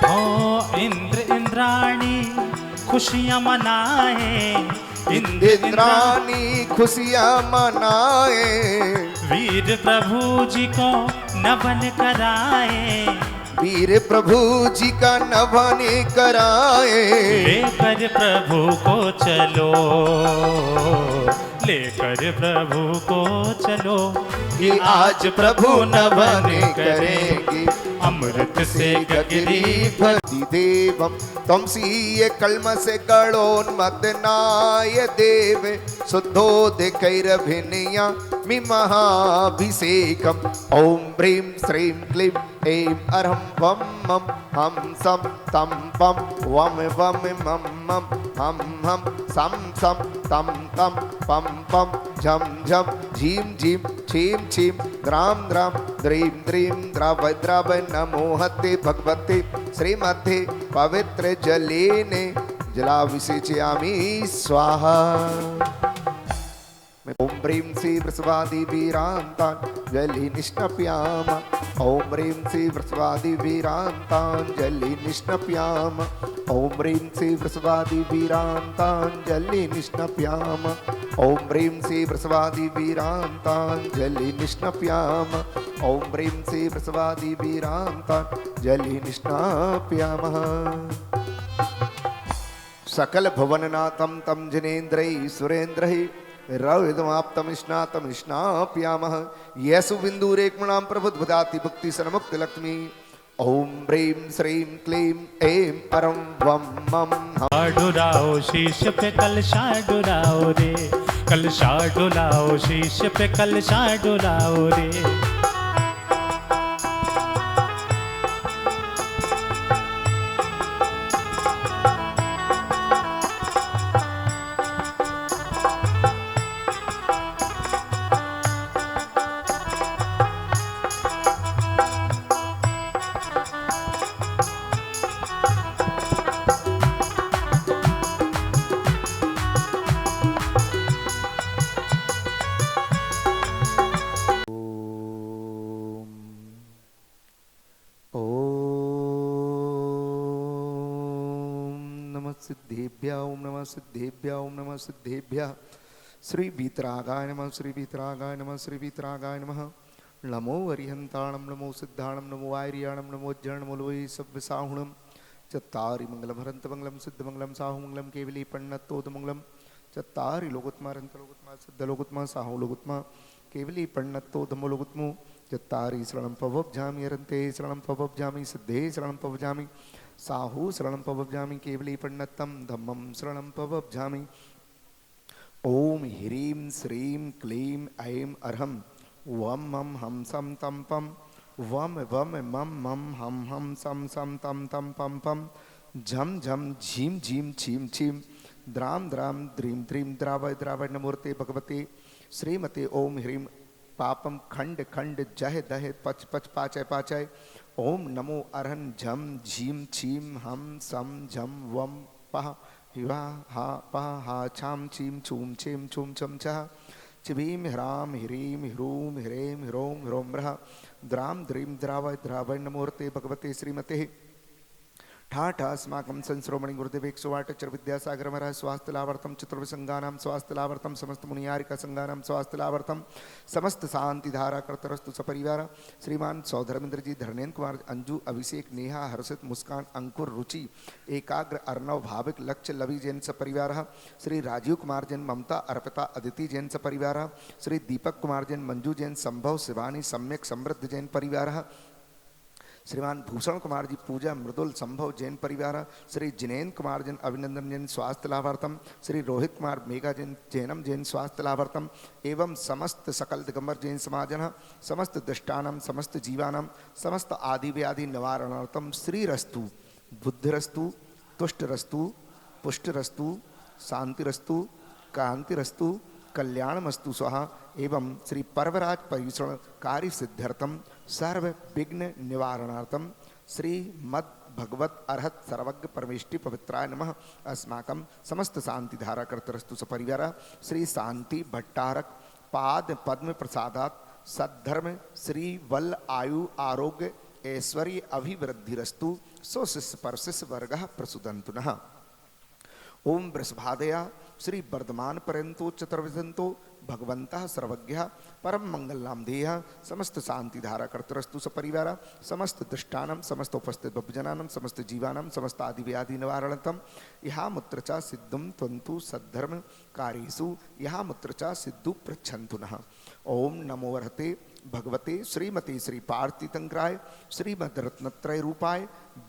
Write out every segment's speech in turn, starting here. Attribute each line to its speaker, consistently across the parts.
Speaker 1: ओ इंद्र इंद्राणी खुशियाँ मनाए,
Speaker 2: इंद्राणी खुशियाँ मनाए,
Speaker 1: वीर प्रभु जी को नमन कराए,
Speaker 2: वीर प्रभु जी का नमन कराए।
Speaker 1: लेकर प्रभु को चलो, लेकर प्रभु को चलो,
Speaker 2: कि आज प्रभु नमन करेंगे,
Speaker 1: अमृत से गगरी
Speaker 2: भक्ति देवम त्वमसीय कल्मष गणोन्मदनाय देव शुद्धोदकैरभिनया महाभिषेकम। ओम ह्रीं श्रीं क्लीं ऐं अरहं वम मम हम सम तम पम वम वम मम मम हम हम सम सम तम तम पम पम झम झम झीम झीम छीम छीम द्राम द्राम द्रीं द्रीं द्रव द्रव नमो हते भगवते श्रीमते पवित्र जलेने जलाभिषेचयामि स्वाहा। ओम ह्रीं श्री वृषभादि वीरांतांजलि निष्णप्याम। ओम ह्रीं श्री वृषभादि वीरांतांजलि निष्णप्याम। ओम ह्रीं श्री वृषभादि वीरांतांजलि निष्णप्याम। ओम ह्रीं श्री वृषभादि वीरांतांजलि निष्णप्याम। ओम ह्रीं श्री वृषभादि वीरांतांजलि निष्णप्यामः। सकल भुवननाथं तं जनेन्द्रै सुरेन्द्रै रविदमाप्तमिष्णातं स्नाप्यामः। येषु बिन्दुरेकमणां प्रबुद्धाति भक्ति सन्मुक्ति लक्ष्मी। ओम ह्रीं श्रीं क्लीं ऐं परं वं मम
Speaker 1: डुराओ शीश पे कलशा डुराओ रे, कलशा डुलाओ शीश पे कलशा डुराओ रे।
Speaker 2: सिद्धेभ्य ओम नमः सिद्धेभ्य ओम नमः सिद्धेभ्य। श्री वीतरागाय नमः श्री वीतरागाय नमः श्री वीतरागाय नमः। नमो अरिहंताणं नमो सिद्धाणं नमो आर्याणं नमो ज्ञानमो लोये सव्यसाहुणं। चत्तारि मंगलम हरंत मंगलम सिद्ध मंगलम साहु मंगलम केवली पण्णतोद मंगलम। चत्तारि लोकोत्मा हरंत लोकोत्मा सिद्ध लोकोत्मा साहु लोकोत्मा केवली पण्णतोदमो लोकोत्मो। चत्तारि शरणं पवब्जामि हरन्ते शरणं पवब्जामि सिद्धे शरणं पवब्जामि साहु शरणं पवब्जामि केवली पण्णतं धम्मं शरणं पवब्जामि। ओम ह्रीं श्रीं क्लीं ऐं अरहं वम मम हम सम तम पम वम वम मम मम हम हम सम सम तम तम पम पम झम झम झीम झीम छीम छीम द्राम द्राम द्रीं द्रीं द्रावय द्रावय नमोर्ते भगवते श्रीमते। ओम ह्रीं पापम खंड खंड जह दह पच पच पाचय पाचय। ओम नमो अरहन झम झीम छीम हम सम झम वम पह हिवा हा पह हा छाम छीम छूम छेम छूम छम छह चिभीम ह्राम ह्रीं ह्रूम ह्रें ह्रों ह्रों ह्रः द्राम द्रीं द्रावय द्रावय नमोर्ते भगवते श्रीमते। ठाठ अस्माकं संश्रोमणि गुरुदेव 108 अक्षर विद्यासागर महाराज स्वास्थ्य लाभार्थम चतुर्विसंगानां स्वास्थ्य लाभार्थम समस्त मुनियारिका संगानां स्वास्थ्य लाभार्थम समस्त शांति धारा कर्तरस्तु सपरिवार। श्रीमान सौधर्मेंद्र जी धर्मेंद्र कुमार अंजू अभिषेक नेहा हर्षित मुस्कान अंकुर रुचि एकाग्र अर्णव भाविक लक्ष्य लवि जैन सपरिवार। श्री राजीव कुमार जैन ममता अर्पिता अदिति जैन सपरिवार। श्री दीपक कुमार जैन मंजू जैन संभव शिवानी सम्यक समृद्ध जैन परिवार। श्रीमान भूषण कुमार जी पूजा मृदुल संभव जैन परिवार। श्री जिनेन्द्र कुमार जैन अभिनंदन जैन स्वास्थ्य लाभार्थम। श्री रोहित कुमार मेघा जैन जैनम जैन स्वास्थ्य लाभार्थम एवं समस्त सकल दिगंबर जैन समाजन समस्त दृष्टानम समस्त जीवानम समस्त आदि व्याधि निवारणार्थम श्रीरस्तु बुद्धिरस्तु तुष्टरस्तु पुष्टरस्तु शांतिरस्तु कांतिरस्तु कल्याणमस्तु स्वाहा। एवं श्री पर्वराज परिषण कार्य सिद्ध्यर्थम सर्व विघ्न निवारणार्थम श्री मद भगवत अर्हत सर्वज्ञ परमेष्टि पवित्राय नमः। अस्माकं समस्त शांति धारा कर्तरस्तु सपरिवार। श्री शांति भट्टारक पाद पद्म प्रसादात सद्धर्म श्री वल आयु आरोग्य ऐश्वर्य अभिवृद्धिरस्तु सो शिष्य पर शिष्य वर्ग प्रसुदंतु नः। ओम वृषभादया श्री वर्धमान पर्यंतो चतुर्विधंतो भगवंतः सर्वज्ञ परम मंगलनाम देह समस्त शांति धारा कर्तरस्तु सपरिवार समस्त दृष्टानम समस्त उपस्थित बभजनानम समस्त जीवानम समस्त आदि व्याधि निवारणतम यहाँ मुत्र च सिद्धुम त्वंतु सद्धर्म कार्येषु यहाँ मुत्र च सिद्धु पृच्छन्तु नः। ओम नमो अर्हते भगवते श्रीमते श्री पार्थितंक्राय श्रीमद्रत्नत्रय रूपाय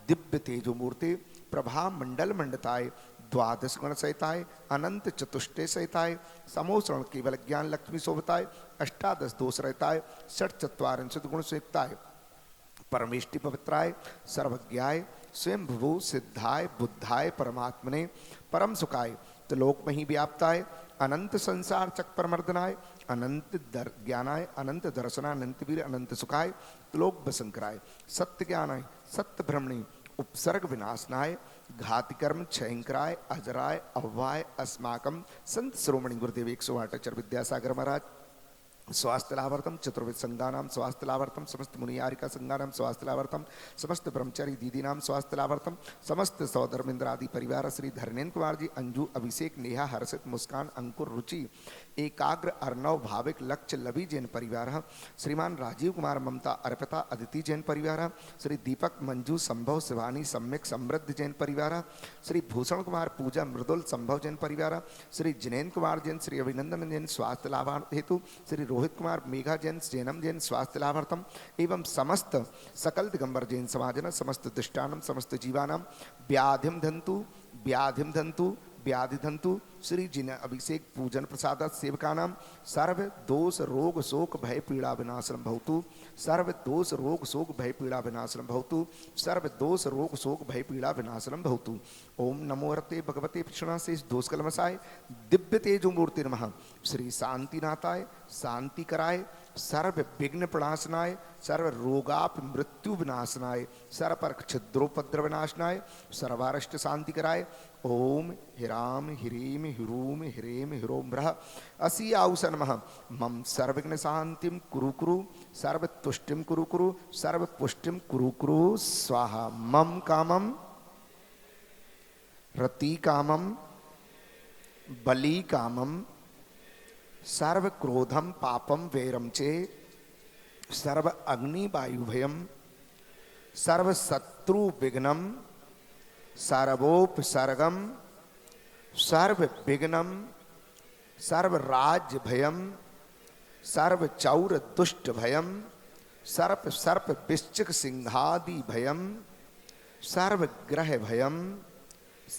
Speaker 2: दिव्य तेजो मूर्ते प्रभा मंडल मंडताय द्वादश गुण सहिताय अनंत चतुष्टय सहिताय समोसरण केवल ज्ञान लक्ष्मी शोभताय अष्टादश दोष रहताय षट चत्वारिंशत् गुण सुयुक्ताय परमेष्टि पवित्राय सर्वज्ञाय स्वयं भुवो सिद्धाय बुद्धाय परमात्मने परम सुखाय त्रिलोक में ही व्याप्ताय अनंत संसार चक्परमर्दनाय अनंत ज्ञानाय अनंत दर्शनाय अनंत वीर अनंत सुखाय त्रिलोक बसंकराय सत्य ज्ञानाय सत्य भ्रमणी उपसर्ग विनाशनाय घातिकर्म क्षयंकराय अजराय अव्वाय अस्माकम संत श्रोमणी गुरुदेव 108 आचार्य विद्यासागर महाराज स्वास्थ्य लाभार्थम चतुर्वेद संघानाम स्वास्थ्य लाभार्थम समस्त मुनियारिका संघानाम स्वास्थ्य लाभार्थम समस्त ब्रह्मचारी दीदी नाम स्वास्थ्य लाभार्थम समस्त सौधर्मेंद्र आदि परिवार श्री धर्मेन्द्र कुमार जी अंजू अभिषेक नेहा हर्षित मुस्कान अंकुर रुचि एकाग्र अर्णव भाविक लक्ष्य लवी जैन परिवार श्रीमान राजीव कुमार ममता अर्पिता अदिति जैन परिवार श्री दीपक मंजू संभव शिवानी सम्यक समृद्ध जैन परिवार श्री भूषण कुमार पूजा मृदुल संभव जैन परिवार श्री जिनेन्द्र कुमार जैन श्री अभिनंदन जैन स्वास्थ्य लाभार्थ हेतु श्री रोहित कुमार मेघा जैन जैनम जैन स्वास्थ्य लाभार्थम एवं समस्त सकल दिगंबर जैन समाजन समस्त दृष्टानम समस्त जीवानाम व्याधिम धंतु व्याधि धंतु श्री जिन अभिषेक पूजन प्रसाद सेवकानाम सर्व दोष रोग शोक भय पीड़ा विनाशनम भवतु सर्व दोष रोग शोक भय पीड़ा विनाशनम भवतु सर्व दोष रोग शोक भय पीड़ा विनाशनम भवतु। ओम नमो रते भगवते कृष्णाशेष दोष कलमसाय दिव्य तेजो मूर्ति नमः श्री शांतिनाथाय शांतिकराय सर्व विघ्न प्रणाशनाय सर्व रोगाप मृत्यु विनाशनाय सर्व छिद्रोपद्र विनाशनाय सर्वारिष्ट शांतिकराय ओम हिराम हिरीम हिरूम हिरेम हिरोम ब्रह असी आउस नमः मम सर्वघ्न शांतिम कुरु कुरु सर्व तुष्टिम कुरु कुरु सर्व पुष्टिम कुरु कुरु स्वाहा। मम कामम रति कामम बलि कामम सर्व क्रोधम पापम वैरम चे सर्व अग्नि वायु भयम सर्व शत्रु विघ्नम सर्वोपसर्गम सर्व विघ्नम सर्व राज्य भयम सर्व चौर दुष्ट भयम सर्प सर्प विश्चिक सिंहादि भयम सर्व ग्रह भयम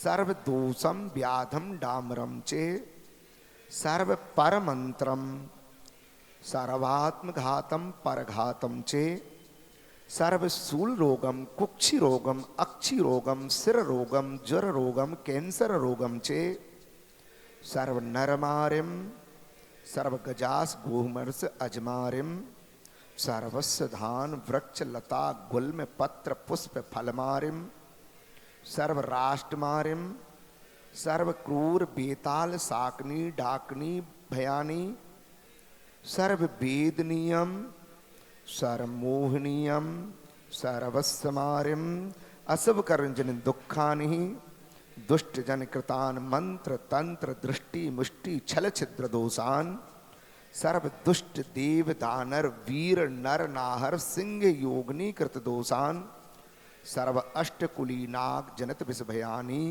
Speaker 2: सर्व दोषम व्याधम डामरम चे सर्व परमंत्रम सर्वात्मघातम परघातम चे सर्व शूल रोगम कुक्षि रोगम अक्षि रोगम सिर रोगम ज्वर रोगम कैंसर रोगम चे सर्व नरमारिम सर्व गजास गोमर्स अजमारिम सर्वस्व धान वृक्ष लता गुल्म पत्र पुष्प फलमारिम सर्व राष्ट्रमारिम सर्व क्रूर बेताल साकनी डाकनी भयानी सर्व वेदनीयम सर्वमोहनीयम सर्वस्वमारिम असव करंजन दुखानि दुष्ट जन कृतान मंत्र तंत्र दृष्टि मुष्टि छल छिद्र दोषान सर्व दुष्ट देव दानर वीर नर नाहर सिंह योगनी कृत दोषान सर्व अष्टकुली नाग जनत विष भयानी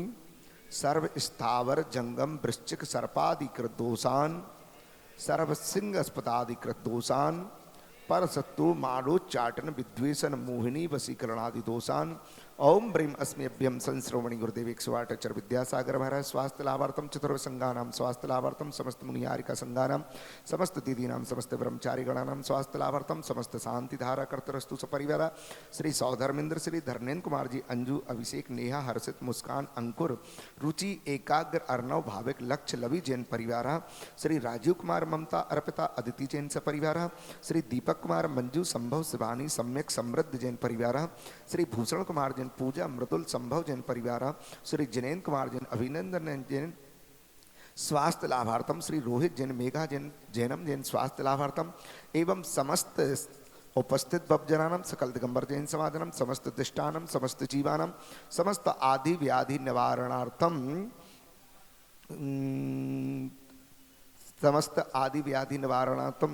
Speaker 2: सर्व स्थावर जंगम वृश्चिक सर्पादिकृत दोषान सर्व सिंह अस्पतादिकृत दोषान पर सत्तु माडोच्चाटन विद्वेषण मोहिनी वशीकरणादि दोषान ओम ब्रीम अस्म्यभ्यम संश्रवणी गुरुदेव 108 आचार्य विद्यासागर महाराज स्वास्थ्य लाभार्थम चतुर्व संघानाम स्वास्थ्य लाभार्थम समस्त मुनियारिका संघानाम समस्त दीदीनाम समस्त ब्रह्मचारी गणानाम स्वास्थ्य लाभार्थम समस्त शांति धारा कर्तरस्तु सपरिवार श्री सौधर्मेंद्र श्री धर्मेन्द्र कुमार जी अंजू अभिषेक नेहा हर्षित मुस्कान अंकुर रुचि एकाग्र अर्णव भाविक लक्ष्य लवी जैन परिवार श्री राजीव कुमार ममता अर्पिता अदिति जैन सपरिवार श्री दीपक कुमार मंजू संभव शिवानी सम्यक समृद्ध जैन परिवार श्री भूषण कुमार जैन पूजा मृदुल संभव जैन परिवार श्री जिनेन्द्र कुमार जैन अभिनंदन जैन स्वास्थ्य लाभार्थम श्री रोहित जैन मेघा जैन जैनम जैन स्वास्थ्य लाभार्थम एवं समस्त उपस्थित भवजनानम सकल दिगंबर जैन समाधानम समस्त दिष्टानम समस्त जीवानम समस्त आदि व्याधि निवारणार्थम समस्त आदि व्याधि निवारणार्थम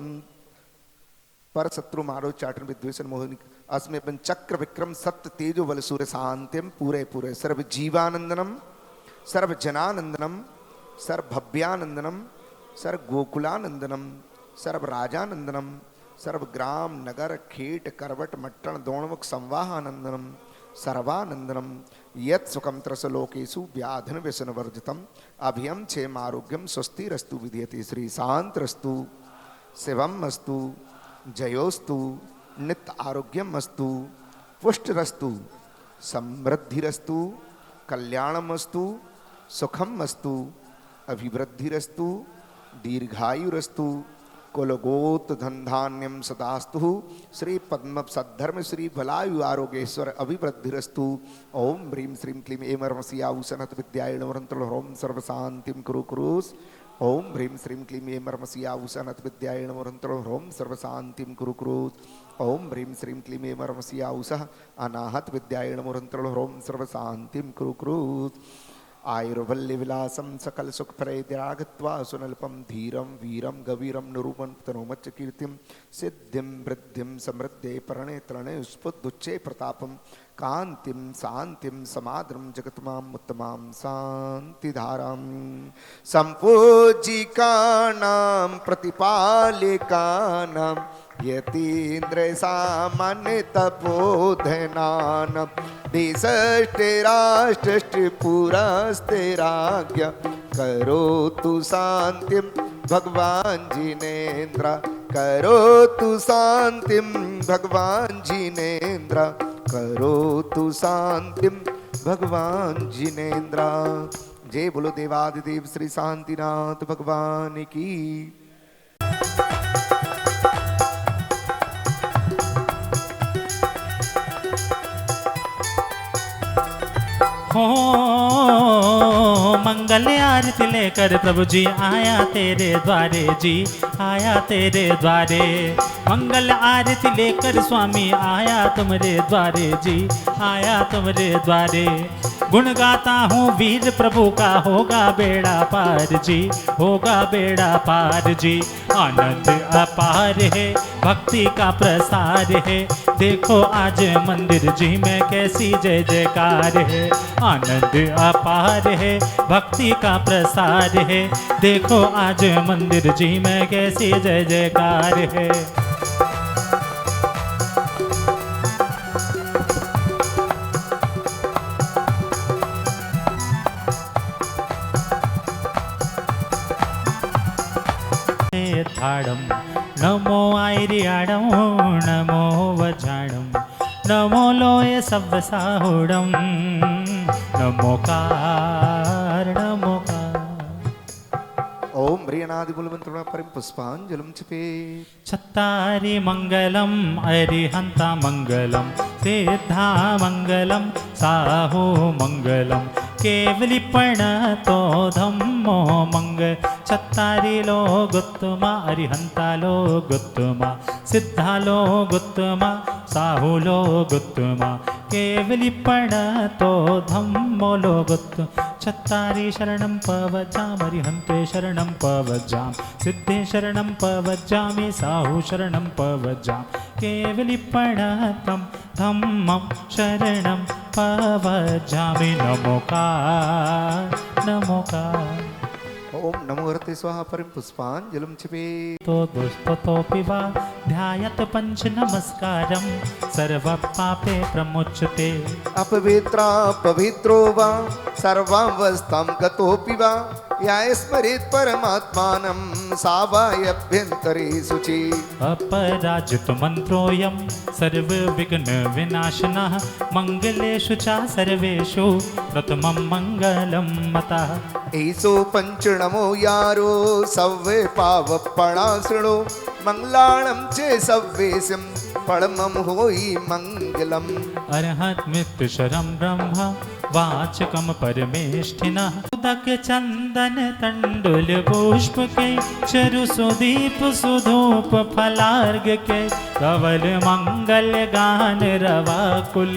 Speaker 2: पर शत्रु मारो चाटन विद्वेषण मोहिनी अस्मे चक्र विक्रम सत्य तेजो बल सूर्य शांतिम पूरे पूरे सर्व जीवानंदनम सर्व जनानंदनम सर्व भव्यानंदनम सर्व गोकुलानंदनम सर्व राजानंदनम सर्व ग्राम नगर खेट करवट मट्टण दोणमुख संवाहानंदनम सर्वानंदनम यत् सुखम त्रसलोकेषु व्याधिन व्यसन वर्जितम अभियम क्षेम आरोग्यम स्वस्तिरस्तु विधीयते श्री शांतरस्तु शिवम अस्तु जयोस्तु नित्य आरोग्यम अस्तु पुष्टरस्तु समृद्धिरस्तु कल्याणमस्तु सुखम अस्तु अभिवृद्धिरस्तु दीर्घायुरस्तु कुलगोत धनधान्यम सदास्तु श्री पद्म सद्धर्म श्री भलायु आरोग्येश्वर अभिवृद्धिरस्तु ओम ह्रीं श्रीं क्लीं एमर्मसियाऊसनत विद्यायण वरंतलोम सर्वशांतिम कुरु कुरुस ओम ह्रीं श्रीं क्लीं एमर्मसियाऊसनत विद्यायण वरंतलोम सर्वशांतिम कुरु कुरुस ओम ह्रीं श्रीं क्लीं एमर्मसियाऊसः अनाहत विद्यायण वरंतलोम सर्वशांतिम कुरु कुरुस आयुर्वल्य विलासम सकल सुख प्रैद्यागत्वा सुनल्पम धीरम वीरम गवीरम निरूपण तनोमच्च कीर्तिम सिद्धिम वृद्धिम समृद्धे परणे तृणे स्फुद्दुच्चे प्रतापम कांतिम शांतिम समाद्रम जगतमाम उत्तमाम शांतिधाराम संपूजिकानां प्रतिपालिकानां यतीन्द्र सामान्य तपोधनानां दिशष्टिराष्टिपुरस्तिराज्ञ करोतु शांतिं भगवान जिनेन्द्र करोतु शांतिं भगवान जिनेन्द्र करोतु शांतिं भगवान जिनेन्द्र। जय बोलो देवादिदेव श्री शांतिनाथ भगवान की।
Speaker 1: हो मंगल आरती लेकर प्रभु जी आया तेरे द्वारे जी आया तेरे द्वारे मंगल आरती लेकर स्वामी आया तुम्हारे द्वारे जी आया तुम्हारे द्वारे गुण गाता हूँ वीर प्रभु का होगा बेड़ा पार जी होगा बेड़ा पार जी आनंद अपार है भक्ति का प्रसार है देखो आज मंदिर जी में कैसी जय जयकार है आनंद अपार है भक्ति का प्रसार है देखो आज मंदिर जी में कैसी जय जयकार है। थाडम नमो आयरियाडम नमो वजाडम नमो लोय सव्वसाहुडम नमोकार नमोकार।
Speaker 2: ओम प्रियनादि मूलमंत्र परिम पुष्पांजलि चिपे
Speaker 1: चत्तारि मंगलम अरिहंता मंगलम सिद्धा मंगलम साहु मंगलम केवलिपण तो धम्मो मंगल चत्तारि लो गुत्तमा अरिहंता लो गुत्तमा सिद्धा लो गुत्तमा साहु लो गुत्तमा केवलिपण तो धम्मो लो गुत्त चत्तारि शरणं पवजाम अरिहन्ते शरणं पवजाम सिद्धे शरणं पवजामि साहु शरणं पवजाम केवलिपणतं धम्मं शरणं पवजामि नमोकार नमोकार।
Speaker 2: ओम नमो हरते स्वाहा परिम पुष्पांजलि चिपे
Speaker 1: तो दुष्टतोऽपि वा ध्यायत पंच नमस्कारं सर्व पापे प्रमुच्यते
Speaker 2: अपवित्रा पवित्रो वा सर्वावस्थां गतोऽपि वा या स्मरेत् परमात्मानं सा वायभ्यन्तरे शुचि
Speaker 1: अपराजित मंत्रोऽयं सर्वविघ्न विनाशनः मंगलेषु च सर्वेषु प्रथमं मंगलं मतः
Speaker 2: ऐसो पंचनमो यारो सव्वे पावपणा शृणु मंगलाणं च सव्वेशं परमं होई मंगलम्
Speaker 1: अरहत मृत्युशरं ब्रह्म वाचकम परमेष्ठिनः उदक चंदन तंडुल पुष्प के चरु सुदीप सुधूप फलार्घ के धवल मंगल गान रवा कुल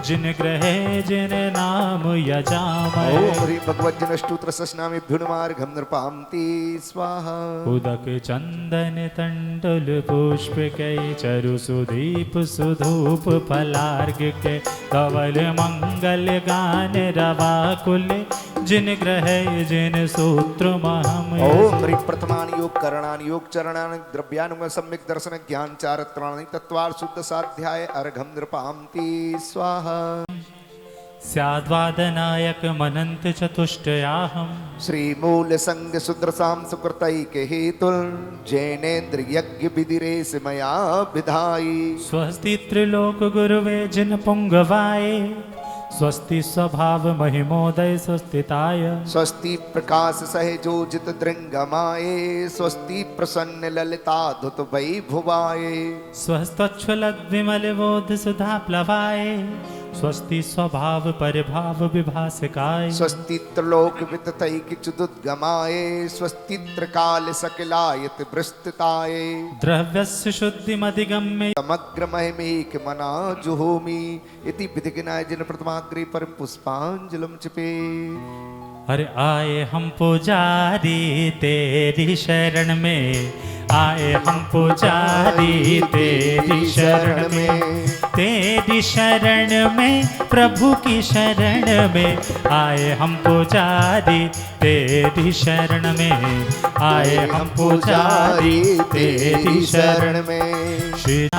Speaker 1: जिन ग्रहे जिन नाम यजामय।
Speaker 2: ओम ह्रीं भगवज्जन स्तोत्र सस्नामिभ्युन्मार्घं नृपान्ति स्वाहा।
Speaker 1: उदक चंदन तंडुल पुष्प के चरु सुदीप सुधूप फलार्घ के धवल मंगल गान रवा कुल जिन ग्रह जिन सूत्र महम।
Speaker 2: ओम ह्रीं प्रथमानि योग करणानि योग चरणानि द्रव्यानुग सम्यक दर्शन ज्ञान चारित्राणि तत्वार शुद्ध साध्याय अर्घं नृपान्ति स्वाहा।
Speaker 1: स्याद्वादनायक मनंत चतुष्टयाहम्
Speaker 2: श्री मूल संग सुद्रसाम सुकृतैक हेतुल जैनेन्द्र यज्ञ विधिरे मया विधायी।
Speaker 1: स्वस्ति त्रिलोक गुरुवे जिन पुंगवाए स्वस्ति स्वभाव महिमोदय स्वस्तिताय।
Speaker 2: स्वस्ति प्रकाश सहजोजित दृंगमाये स्वस्ति प्रसन्न ललिताधुत वैभुवाये।
Speaker 1: स्वस्तच्छ्वलद विमल बोध सुधा प्लवाए स्वस्ति स्वभाव परिभाव विभासकाय।
Speaker 2: स्वस्ति त्रिलोक विततैक चुदुद्गमाये स्वस्ति त्रिकाल सकलायत विस्तृताये।
Speaker 1: द्रव्यस्य शुद्धिमधिगम्य
Speaker 2: समग्र महिमेक मना जुहोमि इति विधिज्ञाय जिन प्रथमाग्रे परम पुष्पांजलि चिपे।
Speaker 1: अरे आए हम पुजारी तेरी शरण में आए हम पुजारी तेरी शरण में तेरी शरण में प्रभु की शरण में आए हम पुजारी तेरी शरण में आए हम पुजारी तेरी शरण
Speaker 2: में।
Speaker 1: श्री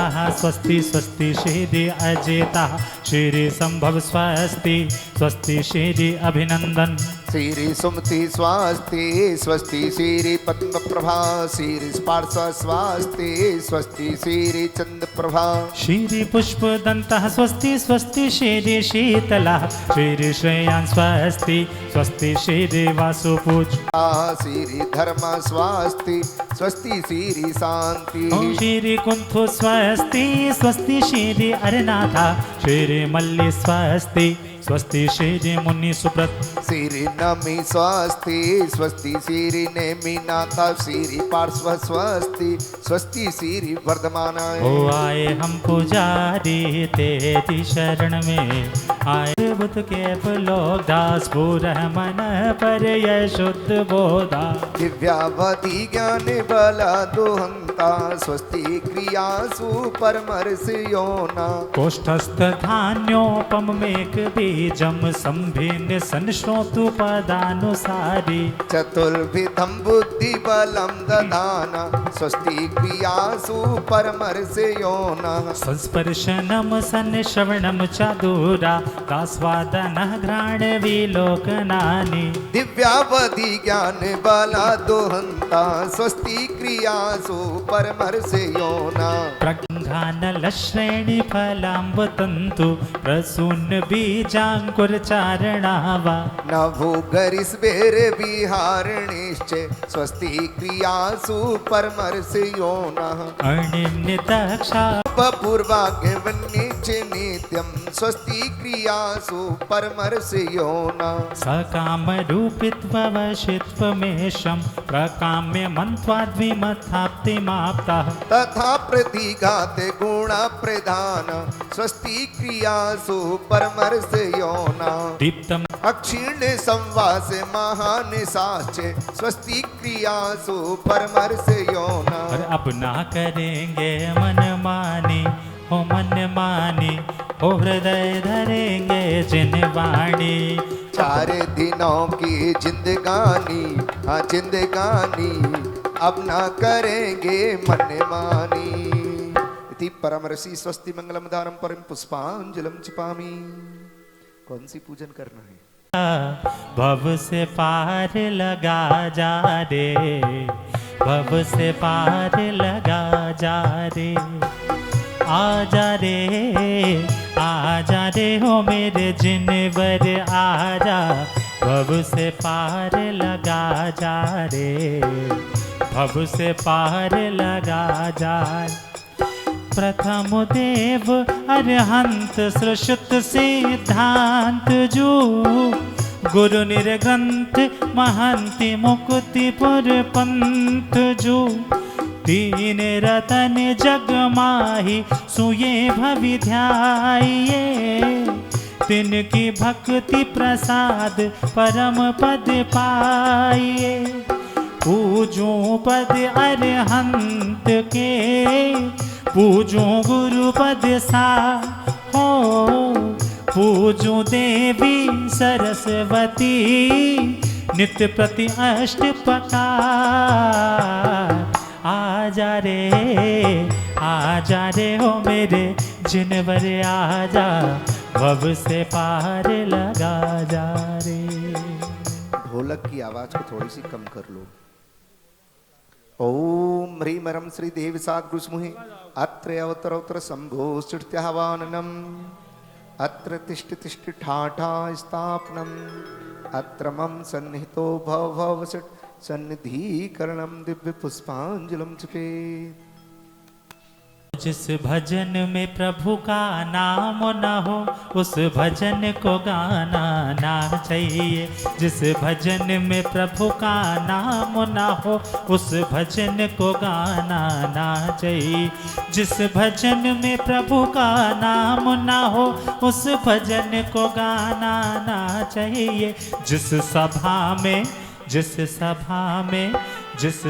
Speaker 1: स्वस्ति स्वस्ति श्री अजेता श्री संभव स्वस्ति स्वस्ति श्री अभिनंदन
Speaker 2: श्री सुमति स्वास्ति स्वस्ति श्री पद्म प्रभा श्री स्पार्श स्वास्ति स्वस्ति श्री चंद्र प्रभा
Speaker 1: श्री पुष्प दंतः स्वस्ति स्वस्ति श्री शीतला श्री श्रेयान स्वस्ति स्वस्ति श्री वासुपूज
Speaker 2: श्री धर्म स्वास्ति स्वस्ति श्री शांति
Speaker 1: श्री कुंथु स्वस्ति स्वस्ति श्री अरनाथा श्री मल्ली स्वस्ति स्वस्ति श्री मुनि सुब्रत
Speaker 2: श्री नमी स्वस्ति स्वस्ति श्री नेमि नाथा श्री पार्श्व स्वस्ति स्वस्ति श्री वर्धमानाय।
Speaker 1: ओ आए हम पुजारी तेरी शरण में आए बुद्ध के लोक दास पूरह मन पर यह शुद्ध बोधा
Speaker 2: दिव्यावधि ज्ञान बला दुहंता स्वस्ति क्रियासु परमर्ष योना
Speaker 1: कोष्ठस्थ धान्योपम मेक बीजम संभिन्न संश्रोतु पदानुसारी
Speaker 2: चतुर्विधम बुद्धि बलम दधाना स्वस्ति क्रियासु परमर्ष योना
Speaker 1: संस्पर्शनम सन्श्रवणम चादुरा दास्वादनः घ्राण विलोकनानि
Speaker 2: दिव्यावधि ज्ञान बला दुहंता स्वस्ति क्रियासु परमर्ष योना
Speaker 1: प्रज्ञानल श्रेणी फलांब तंतु प्रसून्न बीजांकुर चारणावा
Speaker 2: नभो गरिस बेर विहारणिश्च स्वस्ति क्रियासु परमर्ष योना
Speaker 1: अणिन्य दक्षा
Speaker 2: पूर्वाग्यवन्निच नित्यं स्वस्ति क्रियासु परमर्ष योना
Speaker 1: सकाम रूपित्ववशित्वमेशं प्रकाम्य मन्त्वाद्विमथाप्तिमाप्तः
Speaker 2: तथा प्रतिघात गुण प्रधान स्वस्ति क्रियासु परमर्ष योना
Speaker 1: दीप्तम
Speaker 2: अक्षीर्ण संवास महान साचे स्वस्ति क्रियासु परमर्ष योना।
Speaker 1: और अपना करेंगे मन मानी हो मन मानी हो हृदय धरेंगे जिन वाणी
Speaker 2: 4 दिनों की जिंदगानी हाँ जिंदगानी अपना करेंगे मन मानी। इति परम ऋषि स्वस्ति मंगलम दानम परम पुष्पांजलम छिपामी। कौन सी पूजन करना है?
Speaker 1: भव से पार लगा जा रे भव से पार लगा जा रे आजा रे हो मेरे जिनवर आजा भव से पार लगा जा रे भव से पार लगा जा प्रथम देव अरहंत सृषुत सिद्धांत जो गुरु निर्ग्रंथ महंति मुक्तिपुर पंथ जो तीन रतन जग माही सुये भवि ध्याये तिनकी भक्ति प्रसाद परम पद पाइए पूजो पद अरहंत के पूजो गुरु पद सा हो पूजो देवी सरस्वती नित्य प्रति अष्ट प्रकार आजा रे हो मेरे जिनवर आजा भव से पार लगा जा रे।
Speaker 2: ढोलक की आवाज को थोड़ी सी कम कर लो। ओम ह्रीं रं श्री देवी साद्गुरुस्मुहि अत्र अवतरोत्तर शंभो स्तुत्यावाननम अत्र तिष्ठ तिष्ठ ठाठा स्थापनम अत्र मम सन्निहितो भव भव सन्निधिकरणम दिव्य पुष्पांजलम चुके।
Speaker 1: जिस भजन में प्रभु का नाम न हो उस भजन को गाना ना चाहिए। जिस भजन में प्रभु का नाम न हो उस भजन को गाना ना चाहिए। जिस भजन में प्रभु का नाम न हो उस भजन को गाना ना चाहिए। जिस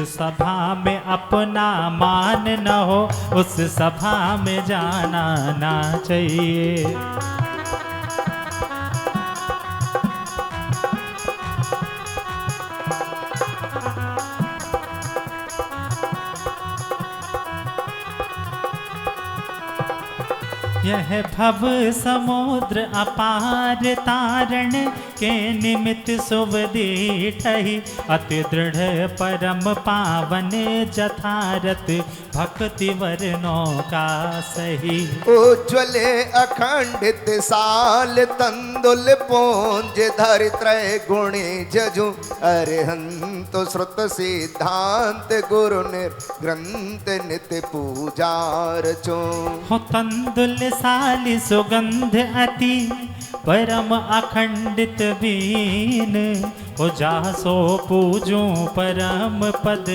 Speaker 1: सभा में अपना मान न हो उस सभा में जाना ना चाहिए। यह भव समुद्र अपार तारण के निमित्त सुवदीठहि अति दृढ़ परम पावन जथारथ भक्ति वर्णों का सही।
Speaker 2: उज्ज्वले अखंडित साल तंदुल पोंज धर त्रय गुणी जजु अरहंत श्रुत सिद्धांत गुरु निर्ग्रंथ नित्य पूजा रचो।
Speaker 1: हो तंदुल साली सुगंध अति परम अखंडित बीन हो जासो पूजो परम पद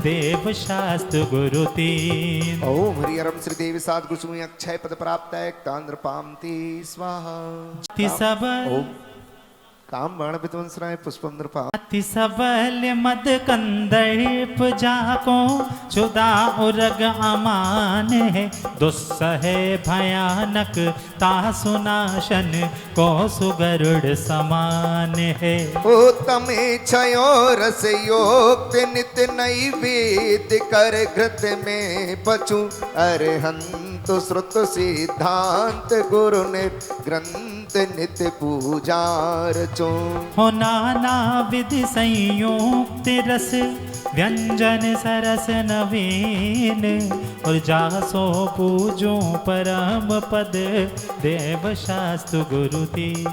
Speaker 1: देव शास्त्र गुरु तीन।
Speaker 2: ओम हरि हरम श्री देवी साद्गुरुस्मुहि अक्षय पद प्राप्त तांद्र पामती स्वाहा।
Speaker 1: सब
Speaker 2: काम बाण विध्वंसराय पुष्पम नृपा
Speaker 1: अति सबल मद कंदर्प जाको क्षुदा उरग अमान है दुस्सह भयानक तासुनाशन को सुगरुड़ समान है।
Speaker 2: उत्तमे क्षयो रस योक्त नित्य नैवेद्य कर घृत में पचु अरहंत श्रुत सिद्धांत गुरु निर्ग्रंथ नित्य पूजा रचो।
Speaker 1: हो नाना विधि संयुक्त रस व्यंजन सरस नवीन और जासो पूजो परम पद देव शास्त्र गुरु तीन।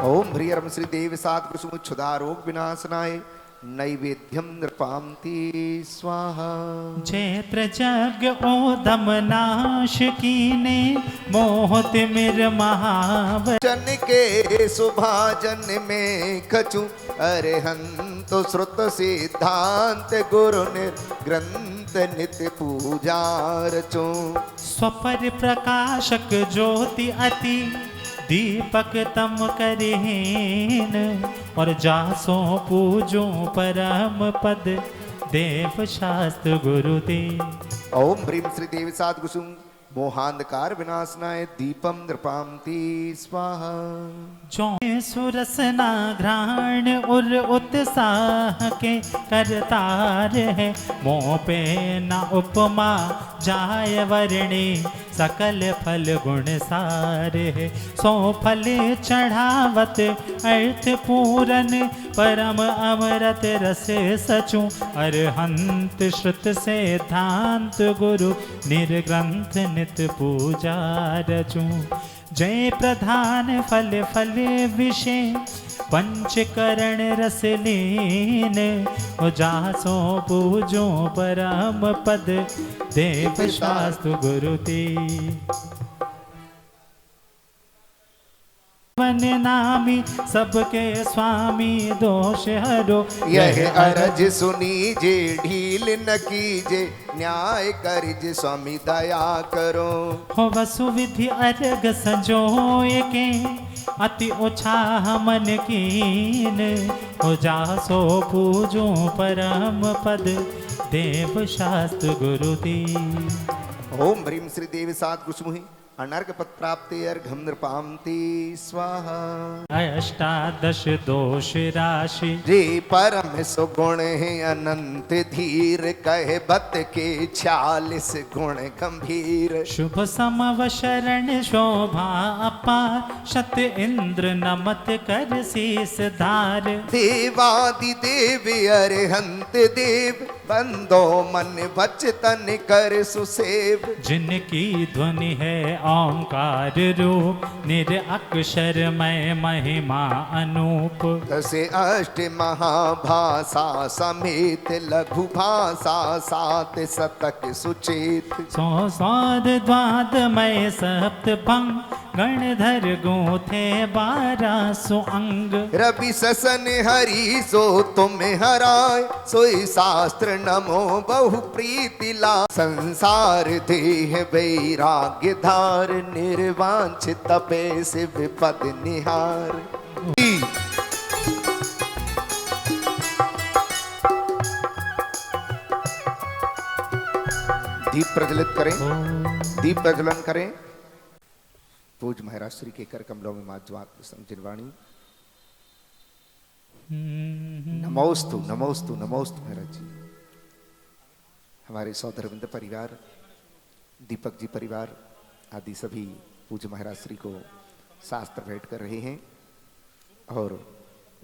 Speaker 2: ओम ह्रीं रं श्री देवी साद्गुरुस्मुहि क्षुधा रोग विनाशनाय नैवेद्यम नृपामती स्वाहा।
Speaker 1: क्षेत्र जग ओदम नाश कीने मोहत मिर महावचन
Speaker 2: के सुभाजन में खचु अरहंत श्रुत सिद्धांत गुरु निर्ग्रंथ नित्य पूजा रचो।
Speaker 1: स्वपर प्रकाशक ज्योति अति दीपक तम करहीन और जासो पूजो परम पद देव शास्त्र गुरु दे।
Speaker 2: ओम ह्रीं श्री देवी साद्गुरुस्मुहि मोहांधकार विनाशनाय दीपम नृपामती स्वाहा।
Speaker 1: जो सुरसना घ्राण उर उत्साह के करतार है मोह पे न उपमा जाय वर्णी सकल फल गुण सारे है। सो फल चढ़ावत अर्थ पूरन परम अमृत रस सचु अरहंत श्रुत सिद्धांत गुरु निर्ग्रंथ नित्य पूजा रचू। जय प्रधान फल फल विषय पंचकरण रसलीन हो जासो पूजो परम पद देव शास्त्र गुरुति वन नामी सबके स्वामी दोष हरो
Speaker 2: यह अरज सुनीजे ढील न कीजे न्याय करिज स्वामी दया करो
Speaker 1: हो वसु विधि अर्घ संजोय के अति ओछा मन कीन हो जासो पूजो परम पद देव शास्त्र गुरुति
Speaker 2: ओम ह्रीं श्री देवी सात कुसुमुहि अनर्घ पद प्राप्ति अर्घम नृपांति स्वाहा
Speaker 1: अष्टादश दोष राशि
Speaker 2: जे परम सुगुण है अनंत धीर कहे बत के 46 गुण गंभीर
Speaker 1: शुभ समव शरण शोभा अपार शत इंद्र नमत कर शीस धार
Speaker 2: देवादि देव अरहंत देव बंदो मन वचन कर सुसेव
Speaker 1: जिनकी ध्वनि है ओंकार रूप निर अक्षरमय महिमा अनूप
Speaker 2: दसे अष्ट महाभाषा समेत लघु भाषा सात शतक सुचेत
Speaker 1: सो स्वाद द्वादमय सप्त भंग गणधर गोथे 12 सुअंग
Speaker 2: रवि ससन हरि सो तुम हराय सोई शास्त्र नमो बहु प्रीति ला संसार देह वैराग्य धार निर्वांछित तपे से विपद निहार दीप प्रज्वलित करें दीप प्रज्वलन करें पूज महाराज श्री के कर कमलों में माज्वात संजिनवाणी नमोस्तु नमोस्तु नमोस्तु महाराज जी हमारे सौधरविंद परिवार दीपक जी परिवार आदि सभी पूज्य महाराज श्री को शास्त्र भेंट कर रहे हैं और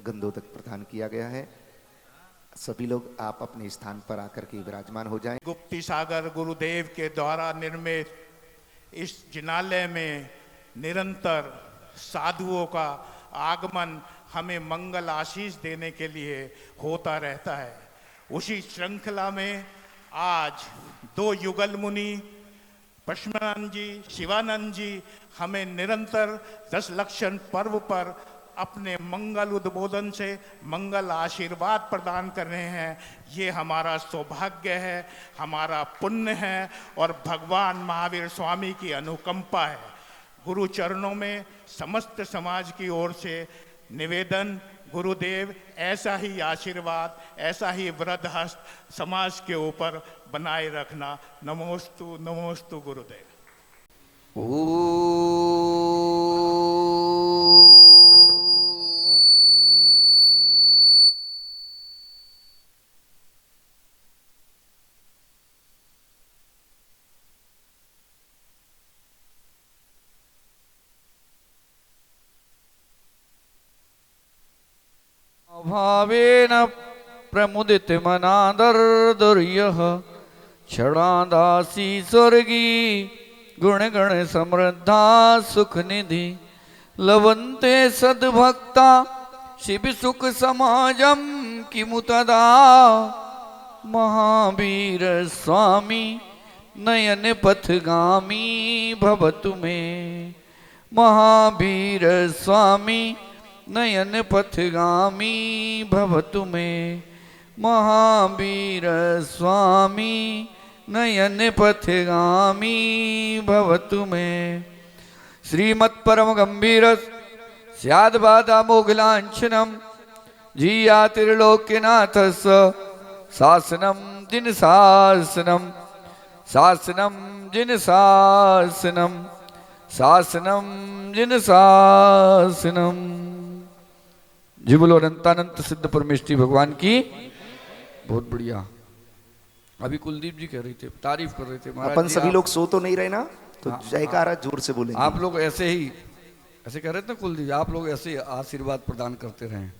Speaker 2: गंधोदक प्रदान किया गया है सभी लोग आप अपने स्थान पर आकर के विराजमान हो जाएं।
Speaker 3: गुप्ती सागर गुरुदेव के द्वारा निर्मित इस जिनालय में निरंतर साधुओं का आगमन हमें मंगल आशीष देने के लिए होता रहता है। उसी श्रृंखला में आज 2 युगल मुनि पश्चिमानंद जी शिवानंद जी हमें निरंतर 10 लक्षण पर्व पर अपने मंगल उद्बोधन से मंगल आशीर्वाद प्रदान कर रहे हैं। ये हमारा सौभाग्य है, हमारा पुण्य है और भगवान महावीर स्वामी की अनुकंपा है। गुरु चरणों में समस्त समाज की ओर से निवेदन, गुरुदेव ऐसा ही आशीर्वाद, ऐसा ही वृद्ध हस्त समाज के ऊपर बनाए रखना। नमोस्तु नमोस्तु गुरुदेव।
Speaker 4: भावेन प्रमुदित मनादर्दुर्यः क्षणादासी स्वर्गी गुण गण समृद्धा सुख निधि लवन्ते सद्भक्ता शिव सुख समाजम किमुतदा महावीर स्वामी नयन पथगामी भवतु मे महावीर स्वामी नयन पथगामी भवतु मे महावीर स्वामी नयन पथगामी भवतु मे श्रीमत्परम गंभीर स्याद् बाधा मोघलांछनम जीयातिर्लोक्यनाथस् शासनम जिन शासनम शासनम जिन शासनम शासनम जिन शासनम। जी बोलो अनंतानंत सिद्ध परमेश्वरी भगवान की। बहुत बढ़िया। अभी कुलदीप जी कह रहे थे, तारीफ कर रहे थे महाराज।
Speaker 2: अपन सभी लोग सो तो नहीं रहे ना, तो जयकारा जोर से बोलेंगे।
Speaker 4: आप लोग ऐसे ही ऐसे कह रहे थे ना कुलदीप, आप लोग ऐसे ही आशीर्वाद प्रदान करते रहें।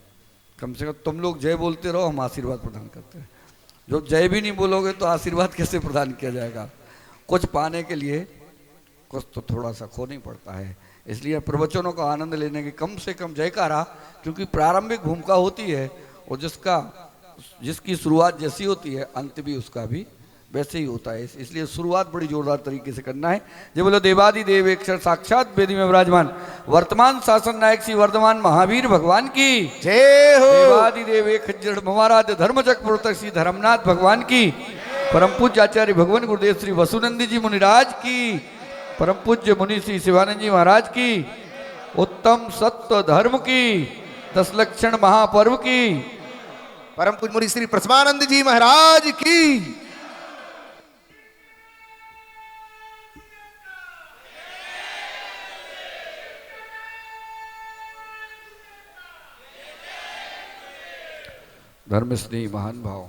Speaker 4: कम से कम तुम लोग जय बोलते रहो, हम आशीर्वाद प्रदान करते हैं। जो जय भी नहीं बोलोगे तो आशीर्वाद कैसे प्रदान किया जाएगा। कुछ पाने के लिए कुछ तो थोड़ा सा खोना ही पड़ता है। इसलिए प्रवचनों का आनंद लेने की कम से कम जयकारा, क्योंकि प्रारंभिक भूमिका होती है और जिसकी शुरुआत जैसी होती है अंत भी उसका भी वैसे ही होता है। इसलिए शुरुआत बड़ी जोरदार तरीके से करना है। जय बोलो देवादि देव एक क्षण साक्षात वेदी में विराजमान वर्तमान शासन नायक श्री वर्धमान महावीर भगवान की
Speaker 2: जय हो।
Speaker 4: देवादि देव एक खज्जर महाराज धर्मचक्र श्री धर्मनाथ भगवान की, परम पूज्य आचार्य भगवान गुरुदेव श्री वसुनंदी जी मुनिराज की, परम पूज्य मुनि श्री शिवानंद जी महाराज की, उत्तम सत्य धर्म की, 10 लक्षण महापर्व की,
Speaker 2: परम पूज्य मुनि श्री प्रसमानंद जी महाराज की।
Speaker 4: धर्म स्नेही महान भाव,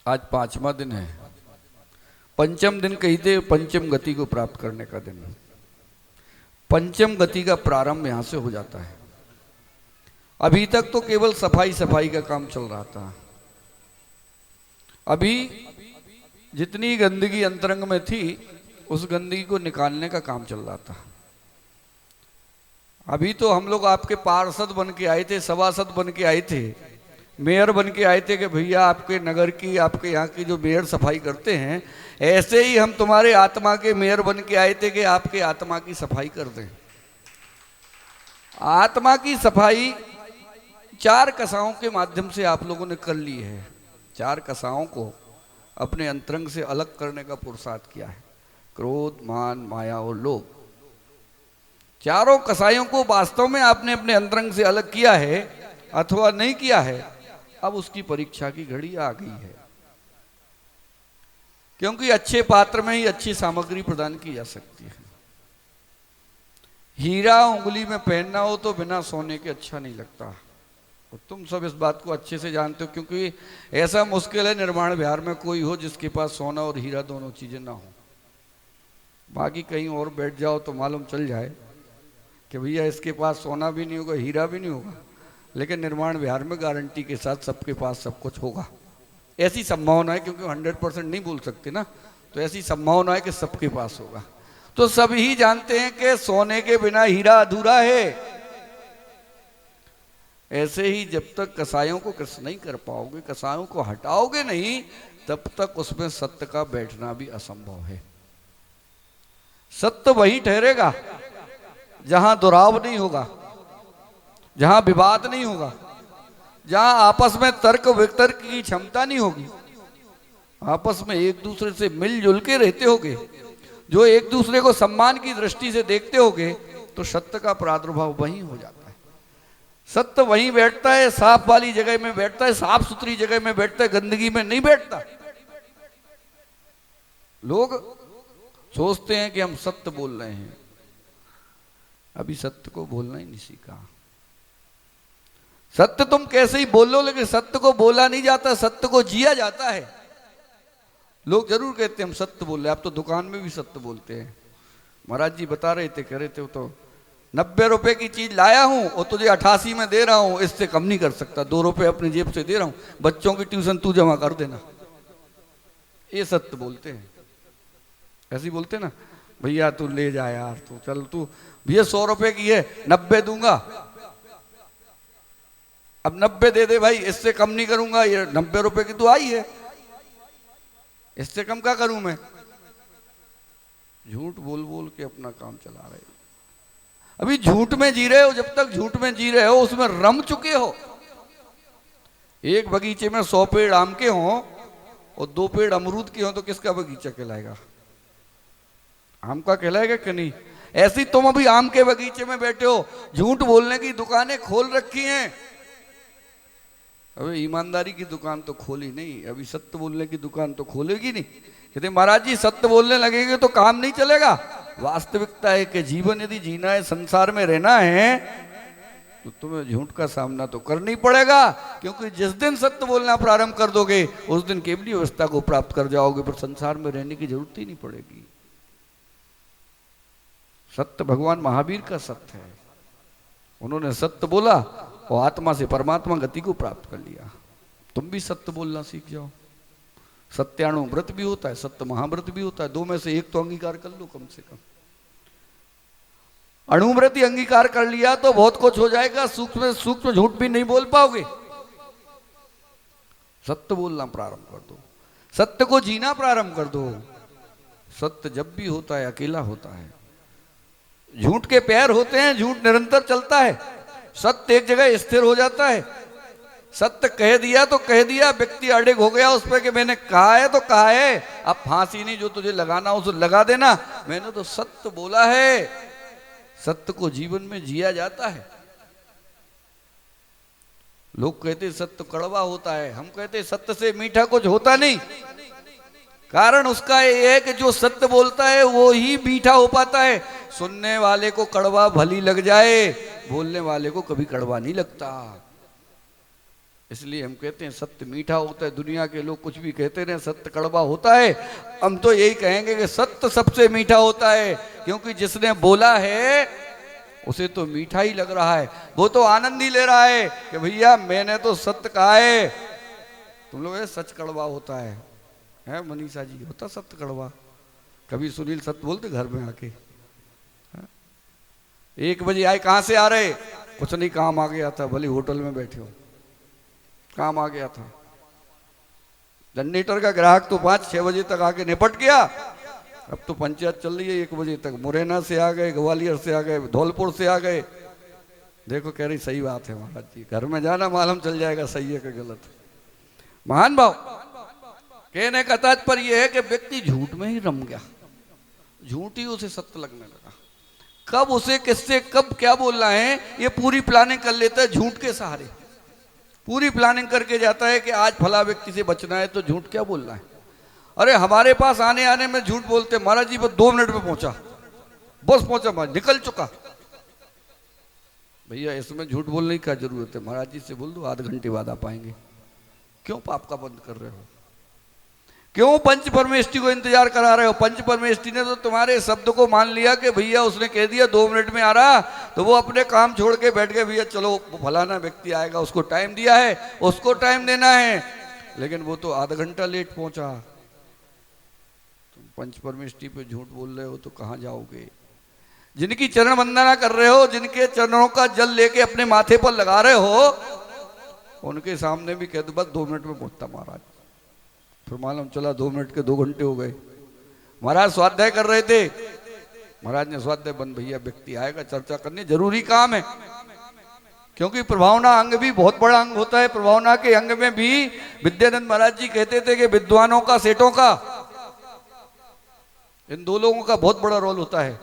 Speaker 4: आज 5वां दिन है। पंचम दिन कहते पंचम गति को प्राप्त करने का दिन। पंचम गति का प्रारंभ यहां से हो जाता है। अभी तक तो केवल सफाई सफाई का काम चल रहा था। अभी जितनी गंदगी अंतरंग में थी उस गंदगी को निकालने का काम चल रहा था। अभी तो हम लोग आपके पार्षद बन के आए थे, सभासद बन के आए थे, मेयर बन के आए थे कि भैया आपके नगर की, आपके यहाँ की जो मेयर सफाई करते हैं, ऐसे ही हम तुम्हारे आत्मा के मेयर बन के आए थे कि आपके आत्मा की सफाई कर दें। आत्मा की सफाई 4 कसाओं के माध्यम से आप लोगों ने कर ली है। 4 कसाओं को अपने अंतरंग से अलग करने का पुरुषार्थ किया है। क्रोध, मान, माया और लोभ, चारों कसायों को वास्तव में आपने अपने अंतरंग से अलग किया है अथवा नहीं किया है। अब उसकी परीक्षा की घड़ी आ गई है, क्योंकि अच्छे पात्र में ही अच्छी सामग्री प्रदान की जा सकती है। हीरा उंगली में पहनना हो तो बिना सोने के अच्छा नहीं लगता, और तुम सब इस बात को अच्छे से जानते हो, क्योंकि ऐसा मुश्किल है निर्माण बिहार में कोई हो जिसके पास सोना और हीरा दोनों चीजें ना हो। बाकी कहीं और बैठ जाओ तो मालूम चल जाए कि भैया इसके पास सोना भी नहीं होगा, हीरा भी नहीं होगा, लेकिन निर्माण बिहार में गारंटी के साथ सबके पास सब कुछ होगा। ऐसी संभावना है, क्योंकि 100% नहीं बोल सकते ना, तो ऐसी संभावना है कि सबके पास होगा। तो सब ही जानते हैं कि सोने के बिना हीरा अधूरा है। ऐसे ही जब तक कसायों को कृष्ण नहीं कर पाओगे, कसायों को हटाओगे नहीं, तब तक उसमें सत्य का बैठना भी असंभव है। सत्य वही ठहरेगा जहां दुराव नहीं होगा, जहां विवाद नहीं होगा, जहां आपस में तर्क वितर्क की क्षमता नहीं होगी, आपस में एक दूसरे से मिलजुल के रहते होगे, जो एक दूसरे को सम्मान की दृष्टि से देखते होगे, तो सत्य का प्रादुर्भाव वहीं हो जाता है। सत्य वहीं बैठता है, साफ वाली जगह में बैठता है, साफ सुथरी जगह में बैठता है, गंदगी में नहीं बैठता। लोग सोचते हैं कि हम सत्य बोल रहे हैं, अभी सत्य को बोलना ही नहीं सीखा। सत्य तुम कैसे ही बोल लो, लेकिन सत्य को बोला नहीं जाता, सत्य को जिया जाता है। लोग जरूर कहते हैं हम सत्य बोल रहे हैं, आप तो दुकान में भी सत्य बोलते हैं। महाराज जी बता रहे थे, कह रहे थे तो 90 रुपए की चीज लाया हूं और तुझे 88 में दे रहा हूं, इससे कम नहीं कर सकता, 2 रुपए अपनी जेब से दे रहा हूं, बच्चों की ट्यूशन तू जमा कर देना। ये सत्य बोलते हैं। ऐसे ही बोलते ना, भैया तू ले जा यार, तू चल, तू भैया 100 रुपए की है, 90 दूंगा, अब 90 दे दे भाई, इससे कम नहीं करूंगा, ये 90 रुपए की तो आई है, इससे कम क्या करूं मैं। झूठ बोल बोल के अपना काम चला रहे हो। अभी झूठ में जी रहे हो, जब तक झूठ में जी रहे हो उसमें रम चुके हो। एक बगीचे में 100 पेड़ आम के हों और 2 पेड़ अमरूद के हों, तो किसका बगीचा कहलाएगा? आम का कहलाएगा कि नहीं? ऐसी तुम अभी आम के बगीचे में बैठे हो, झूठ बोलने की दुकानें खोल रखी हैं। अबे ईमानदारी की दुकान तो खोली नहीं, अभी सत्य बोलने की दुकान तो खोलेगी नहीं। कहते महाराज जी सत्य बोलने लगेंगे तो काम नहीं चलेगा। वास्तविकता है कि जीवन यदि जीना है, संसार में रहना है, तो तुम्हें झूठ का सामना तो करना ही पड़ेगा, क्योंकि जिस दिन सत्य बोलना प्रारंभ कर दोगे उस दिन केवली अवस्था को प्राप्त कर जाओगे, पर संसार में रहने की जरूरत ही नहीं पड़ेगी। सत्य भगवान महावीर का सत्य है, उन्होंने सत्य बोला और आत्मा से परमात्मा गति को प्राप्त कर लिया। तुम भी सत्य बोलना सीख जाओ। सत्याणु व्रत भी होता है, सत्य महाव्रत भी होता है, 2 में से एक तो अंगीकार कर लो कम से कम। अणुव्रति अंगीकार कर लिया तो बहुत कुछ हो जाएगा, सूक्ष्म सूक्ष्म झूठ भी नहीं बोल पाओगे। सत्य बोलना प्रारंभ कर दो, सत्य को जीना प्रारंभ कर दो। सत्य जब भी होता है अकेला होता है, झूठ के पैर होते हैं, झूठ निरंतर चलता है, सत्य एक जगह स्थिर हो जाता है। सत्य कह दिया तो कह दिया, व्यक्ति अड़िग हो गया उस पर कि मैंने कहा है तो कहा है, अब फांसी नहीं जो तुझे लगाना उसे लगा देना, मैंने तो सत्य बोला है। सत्य को जीवन में जिया जाता है। लोग कहते सत्य कड़वा होता है, हम कहते सत्य से मीठा कुछ होता नहीं। कारण उसका ये है कि जो सत्य बोलता है वो ही मीठा हो पाता है। सुनने वाले को कड़वा भली लग जाए, बोलने वाले को कभी कड़वा नहीं लगता। इसलिए हम कहते हैं सत्य मीठा होता है। दुनिया के लोग कुछ भी कहते रहे, सत्य कड़वा होता है। हम तो यही कहेंगे कि सत्य सबसे मीठा होता है, क्योंकि जिसने बोला है उसे तो मीठा ही लग रहा है, वो तो आनंद ही ले रहा है कि भैया मैंने तो सत्य कहा है। तुम लोग सच कड़वा होता है मनीषा जी, होता सत्य कड़वा? कभी सुनील सत्य बोलते घर में आके? 1 बजे आए, कहां से आ रहे? कुछ नहीं, काम आ गया था, भले होटल में बैठे हो, काम आ गया था। जनरेटर का ग्राहक तो 5-6 बजे तक आके निपट गया। अब तो पंचायत चल रही है 1 बजे तक। मुरैना से आ गए, ग्वालियर से आ गए, धौलपुर से आ गए। देखो कह रही सही बात है महाराज जी, घर में जाना मालूम चल जाएगा सही है कि गलत है। महान भाव, कहने का तात्पर्य यह है कि व्यक्ति झूठ में ही रम गया, झूठ ही उसे सत्य लगने लगा। कब उसे किससे कब क्या बोलना है ये पूरी प्लानिंग कर लेता है झूठ के सहारे। पूरी प्लानिंग करके जाता है कि आज फला व्यक्ति से बचना है तो झूठ क्या बोलना है। अरे हमारे पास आने आने में झूठ बोलते, महाराज जी बस 2 मिनट में पहुंचा, बस पहुंचा, महाराज निकल चुका। भैया इसमें झूठ बोलने की क्या जरूरत है? महाराज जी से बोल दो आधे घंटे बाद आ पाएंगे। क्यों पाप का बंद कर रहे हो? क्यों पंच परमेष्टि को इंतजार करा रहे हो? पंच परमेष्टि ने तो तुम्हारे शब्द को मान लिया कि भैया उसने कह दिया 2 मिनट में आ रहा, तो वो अपने काम छोड़ के बैठ गए, भैया चलो फलाना व्यक्ति आएगा, उसको टाइम दिया है, उसको टाइम देना है। लेकिन वो तो आधा घंटा लेट पहुंचा। तुम पंच परमेष्टि पे झूठ बोल रहे हो तो कहां जाओगे? जिनकी चरण वंदना कर रहे हो, जिनके चरणों का जल लेके अपने माथे पर लगा रहे हो, उनके सामने भी कह दो बस 2 मिनट में पहुंचता महाराज। फिर मालूम चला 2 मिनट के 2 घंटे हो गए। महाराज स्वाध्याय कर रहे थे, महाराज ने स्वाध्याय बंद, भैया व्यक्ति आएगा चर्चा करनी, जरूरी काम है। क्योंकि प्रभावना अंग भी बहुत बड़ा अंग होता है। प्रभावना के अंग में भी विद्यानंद महाराज जी कहते थे कि विद्वानों का, सेठों का, इन 2 लोगों का बहुत बड़ा रोल होता है।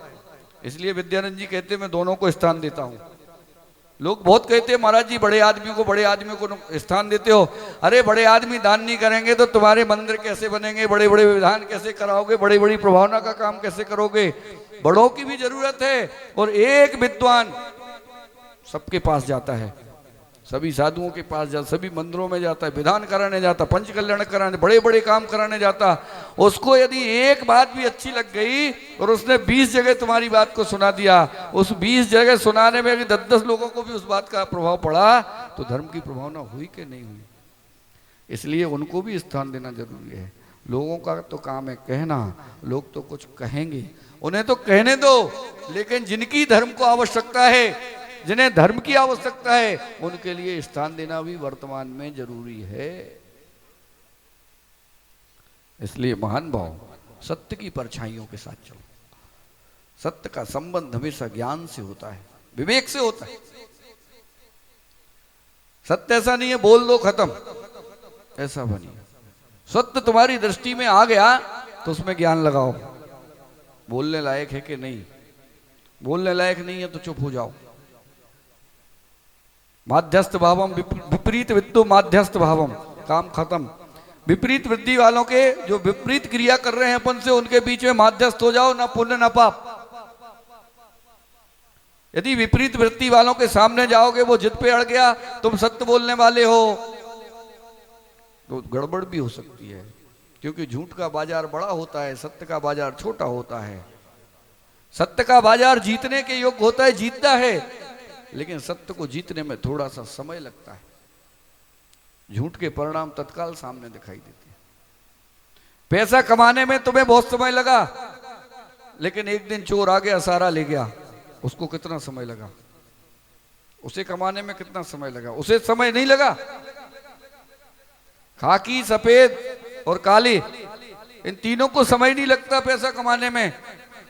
Speaker 4: इसलिए विद्यानंद जी कहते मैं दोनों को स्थान देता हूं। लोग बहुत कहते हैं महाराज जी बड़े आदमी को स्थान देते हो। अरे बड़े आदमी दान नहीं करेंगे तो तुम्हारे मंदिर कैसे बनेंगे? बड़े बड़े विधान कैसे कराओगे? बड़ी बड़ी प्रभावना का काम कैसे करोगे? बड़ों की भी जरूरत है। और एक विद्वान सबके पास जाता है, सभी साधुओं के पास जाता, सभी मंदिरों में जाता है, विधान कराने जाता, पंच कल्याण कराने, बड़े बड़े काम कराने जाता। उसको यदि एक बात भी अच्छी लग गई और उसने 20 जगह तुम्हारी बात को सुना दिया, उस 20 जगह सुनाने में यदि 10-10 लोगों को भी उस बात का प्रभाव पड़ा तो धर्म की प्रभावना हुई कि नहीं हुई? इसलिए उनको भी स्थान देना जरूरी है। लोगों का तो काम है कहना, लोग तो कुछ कहेंगे, उन्हें तो कहने दो। लेकिन जिनकी धर्म को आवश्यकता है, जिन्हें धर्म की आवश्यकता है, उनके लिए स्थान देना भी वर्तमान में जरूरी है। इसलिए महान भाव, सत्य की परछाइयों के साथ चलो। सत्य का संबंध हमेशा ज्ञान से होता है, विवेक से होता है। सत्य ऐसा नहीं है बोल दो खत्म, ऐसा बनिए। सत्य तुम्हारी दृष्टि में आ गया तो उसमें ज्ञान लगाओ। बोलने लायक है कि नहीं? बोलने लायक नहीं है तो चुप हो जाओ। माध्यस्थ भावम विपरीत विद्दो माध्यस्थ भावम, काम खत्म। विपरीत वृद्धि वालों के जो विपरीत क्रिया कर रहे हैं अपन से, उनके बीच में माध्यस्थ हो जाओ, ना पुण्य ना पाप। यदि विपरीत वृत्ति वालों के सामने जाओगे, वो जिद पे अड़ गया, तुम सत्य बोलने वाले हो, तो गड़बड़ भी हो सकती है। क्योंकि झूठ का बाजार बड़ा होता है, सत्य का बाजार छोटा होता है। सत्य का बाजार जीतने के योग्य होता है, जीतता है, लेकिन सत्य को जीतने में थोड़ा सा समय लगता है। झूठ के परिणाम तत्काल सामने दिखाई देते हैं। पैसा कमाने में तुम्हें बहुत समय लगा, लेकिन एक दिन चोर आ गया, सारा ले गया, उसको कितना समय लगा, उसे कमाने में कितना समय लगा, उसे समय नहीं लगा। खाकी, सफेद और काली, इन तीनों को समय नहीं लगता पैसा कमाने में,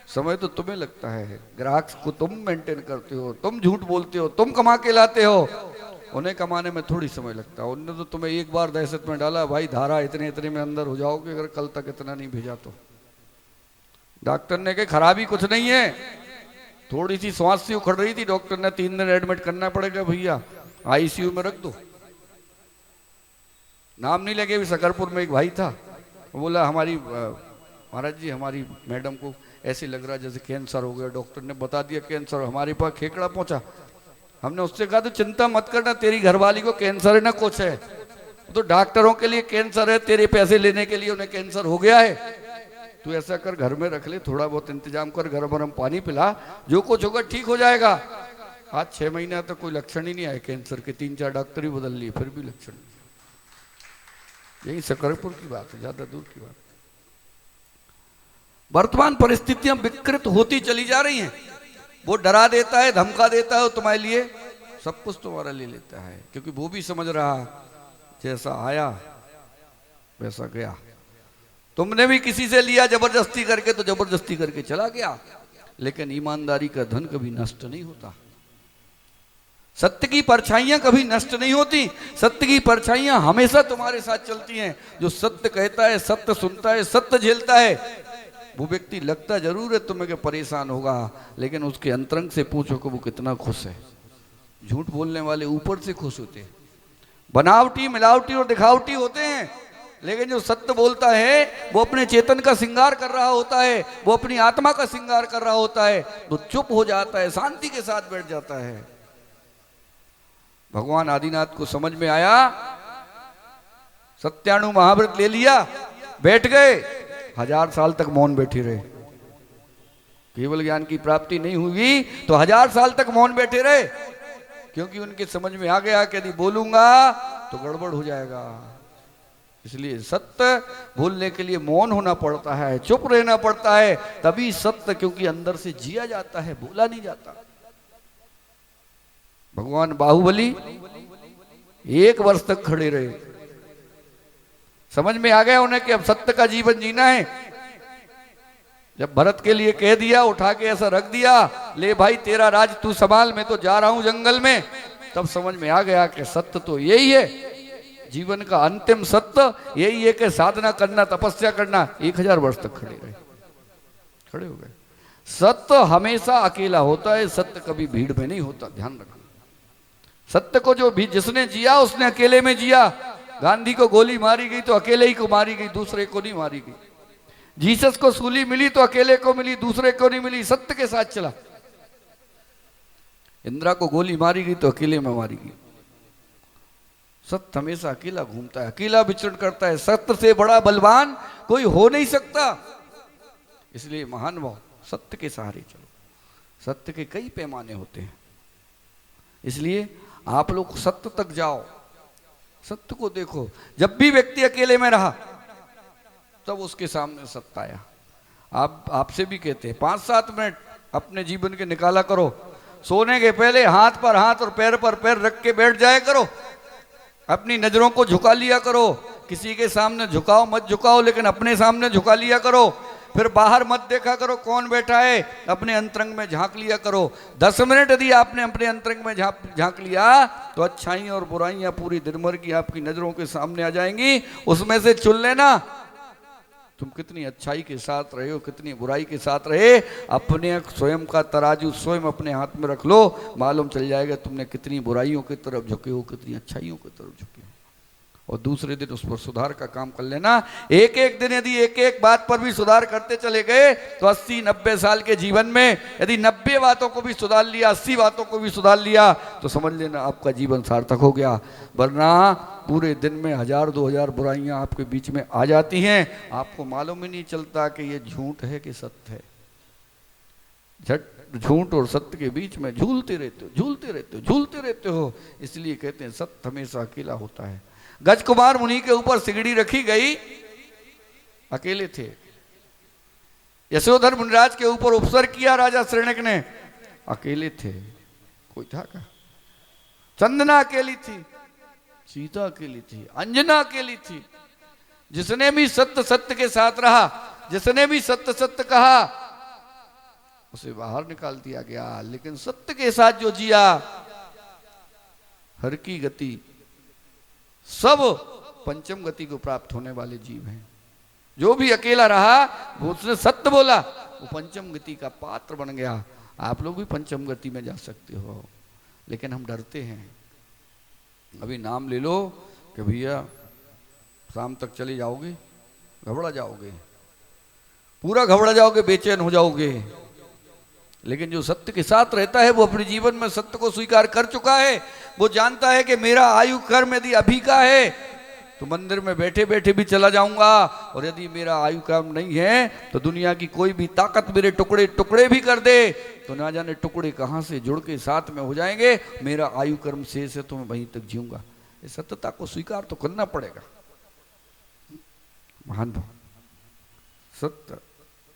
Speaker 4: समय तो तुम्हें लगता है। ग्राहक को तुम मेंटेन करते हो, तुम झूठ बोलते हो, तुम कमा के लाते हो, उन्हें कमाने में थोड़ी समय लगता है। उन्होंने तो तुम्हें एक बार दहशत में डाला, भाई धारा इतने इतने में अंदर हो जाओगे अगर कल तक इतना नहीं भेजा तो। डॉक्टर ने कहा खराबी कुछ नहीं है, थोड़ी सी सांस सी उखड़ रही थी, डॉक्टर ने 3 दिन एडमिट करना पड़ेगा भैया, आईसीयू में रख दो। नाम नहीं लगे, शकरपुर में एक भाई था, वो बोला हमारी महाराज जी हमारी मैडम को ऐसे लग रहा जैसे कैंसर हो गया, डॉक्टर ने बता दिया कैंसर, हमारे पास खेकड़ा पहुंचा। हमने उससे कहा तो चिंता मत करना, तेरी घरवाली को कैंसर है ना कुछ है, तो डॉक्टरों के लिए कैंसर है, तेरे पैसे लेने के लिए उन्हें कैंसर हो गया है, तू ऐसा कर घर में रख ले, थोड़ा बहुत इंतजाम कर, गर्म गर्म पानी पिला, जो कुछ होगा ठीक हो जाएगा। आज 6 महीना तक कोई लक्षण ही नहीं आए कैंसर के, 3-4 डॉक्टर ही बदल लिए, फिर भी लक्षण। यही शकरपुर की बात है, ज्यादा दूर की बात। वर्तमान परिस्थितियां विकृत होती चली जा रही हैं। वो डरा देता है, धमका देता है, तुम्हारे लिए सब कुछ तुम्हारा ले लेता है, क्योंकि वो भी समझ रहा जैसा आया वैसा गया। तुमने भी किसी से लिया जबरदस्ती करके, तो जबरदस्ती करके चला गया, लेकिन ईमानदारी का धन कभी नष्ट नहीं होता। सत्य की परछाइयां कभी नष्ट नहीं होती, सत्य की परछाइयां हमेशा तुम्हारे साथ चलती हैं। जो सत्य कहता है, सत्य सुनता है, सत्य झेलता है, वो व्यक्ति लगता जरूर है तुम्हें कि परेशान होगा, लेकिन उसके अंतरंग से पूछो कि वो कितना खुश है। झूठ बोलने वाले ऊपर से खुश होते हैं, बनावटी, मिलावटी और दिखावटी होते हैं, लेकिन जो सत्य बोलता है वो अपने चेतन का श्रृंगार कर रहा होता है, वो अपनी आत्मा का श्रृंगार कर रहा होता है, तो चुप हो जाता है, शांति के साथ बैठ जाता है। भगवान आदिनाथ को समझ में आया, सत्यानु महाव्रत ले लिया, बैठ गए, 1000 साल तक मौन बैठे रहे। केवल ज्ञान की प्राप्ति नहीं हुई तो 1000 साल तक मौन बैठे रहे, क्योंकि उनके समझ में आ गया कि यदि बोलूंगा तो गड़बड़ हो जाएगा। इसलिए सत्य बोलने के लिए मौन होना पड़ता है, चुप रहना पड़ता है, तभी सत्य, क्योंकि अंदर से जिया जाता है, बोला नहीं जाता। भगवान बाहुबली 1 वर्ष तक खड़े रहे, समझ में आ गया उन्हें कि अब सत्य का जीवन जीना है। जब भरत के लिए कह दिया, उठा के ऐसा रख दिया, ले भाई तेरा राज तू संभाल, मैं तो जा रहा हूं जंगल में, तब समझ में आ गया कि सत्य तो यही है, जीवन का अंतिम सत्य यही है कि साधना करना, तपस्या करना। 1000 वर्ष तक खड़े रहे, खड़े हो गए। सत्य हमेशा अकेला होता है, सत्य कभी भीड़ में नहीं होता, ध्यान रखना। सत्य को जो भी जिसने जिया उसने अकेले में जिया। गांधी को गोली मारी गई तो अकेले ही को मारी गई, दूसरे को नहीं मारी गई। जीसस को सूली मिली तो अकेले को मिली, दूसरे को नहीं मिली, सत्य के साथ चला। इंदिरा को गोली मारी गई तो अकेले में मारी गई। सत्य हमेशा अकेला घूमता है, अकेला विचरण करता है। सत्य से बड़ा बलवान कोई हो नहीं सकता। इसलिए महान भाव सत्य के सहारे चलो। सत्य के कई पैमाने होते हैं, इसलिए आप लोग सत्य तक जाओ, सत्य को देखो। जब भी व्यक्ति अकेले में रहा तब उसके सामने सत्य आया। आप आपसे भी कहते हैं 5-7 मिनट अपने जीवन के निकाला करो। सोने के पहले हाथ पर हाथ और पैर पर पैर रख के बैठ जाया करो। अपनी नजरों को झुका लिया करो। किसी के सामने झुकाओ मत झुकाओ, लेकिन अपने सामने झुका लिया करो। फिर बाहर मत देखा करो कौन बैठा है, अपने अंतरंग में झांक लिया करो। 10 मिनट यदि आपने अपने अंतरंग में झांक लिया तो अच्छाइयाँ और बुराइयां पूरी दिन भर की आपकी नजरों के सामने आ जाएंगी। उसमें से चुन लेना तुम कितनी अच्छाई के साथ रहे हो, कितनी बुराई के साथ रहे। अपने स्वयं का तराजू स्वयं अपने हाथ में रख लो, मालूम चल जाएगा तुमने कितनी बुराइयों की तरफ झुके हो, कितनी अच्छाइयों की तरफ झुके हो। और दूसरे दिन उस पर सुधार का काम कर लेना। एक एक दिन यदि एक एक बात पर भी सुधार करते चले गए तो 80-90 साल के जीवन में यदि 90 बातों को भी सुधार लिया, 80 बातों को भी सुधार लिया तो समझ लेना आपका जीवन सार्थक हो गया। वरना पूरे दिन में 1000-2000 बुराइयां आपके बीच में आ जाती हैं, आपको मालूम ही नहीं चलता कि ये झूठ है कि सत्य है। झूठ और सत्य के बीच में झूलते रहते हो, झूलते रहते हो, झूलते रहते हो। इसलिए कहते हैं सत्य हमेशा अकेला होता है। गज कुमार मुनि के ऊपर सिगड़ी रखी गई, अकेले थे। यशोधर मुनिराज के ऊपर उपसर्ग किया राजा श्रेणक ने, अकेले थे, कोई था क्या? चंदना अकेली थी, सीता अकेली थी, अंजना अकेली थी। जिसने भी सत्य सत्य के साथ रहा, जिसने भी सत्य सत्य कहा, उसे बाहर निकाल दिया गया। लेकिन सत्य के साथ जो जिया, हर की गति, सब पंचम गति को प्राप्त होने वाले जीव हैं। जो भी अकेला रहा, वो उसने सत्य बोला, वो पंचम गति का पात्र बन गया। आप लोग भी पंचम गति में जा सकते हो, लेकिन हम डरते हैं। अभी नाम ले लो कि भैया शाम तक चले जाओगे, घबरा जाओगे, पूरा घबरा जाओगे, बेचैन हो जाओगे। लेकिन जो सत्य के साथ रहता है, वो अपने जीवन में सत्य को स्वीकार कर चुका है। वो जानता है कि मेरा आयु कर्म यदि अभी का है तो मंदिर में बैठे बैठे भी चला जाऊंगा, और यदि मेरा आयु कर्म नहीं है तो दुनिया की कोई भी ताकत मेरे टुकड़े टुकड़े भी कर दे तो ना जाने टुकड़े कहां से जुड़ के साथ में हो जाएंगे। मेरा आयु कर्म शेष है तो मैं वहीं तक जीऊंगा। इस सत्यता को स्वीकार तो करना पड़ेगा। महान भाव, सत्य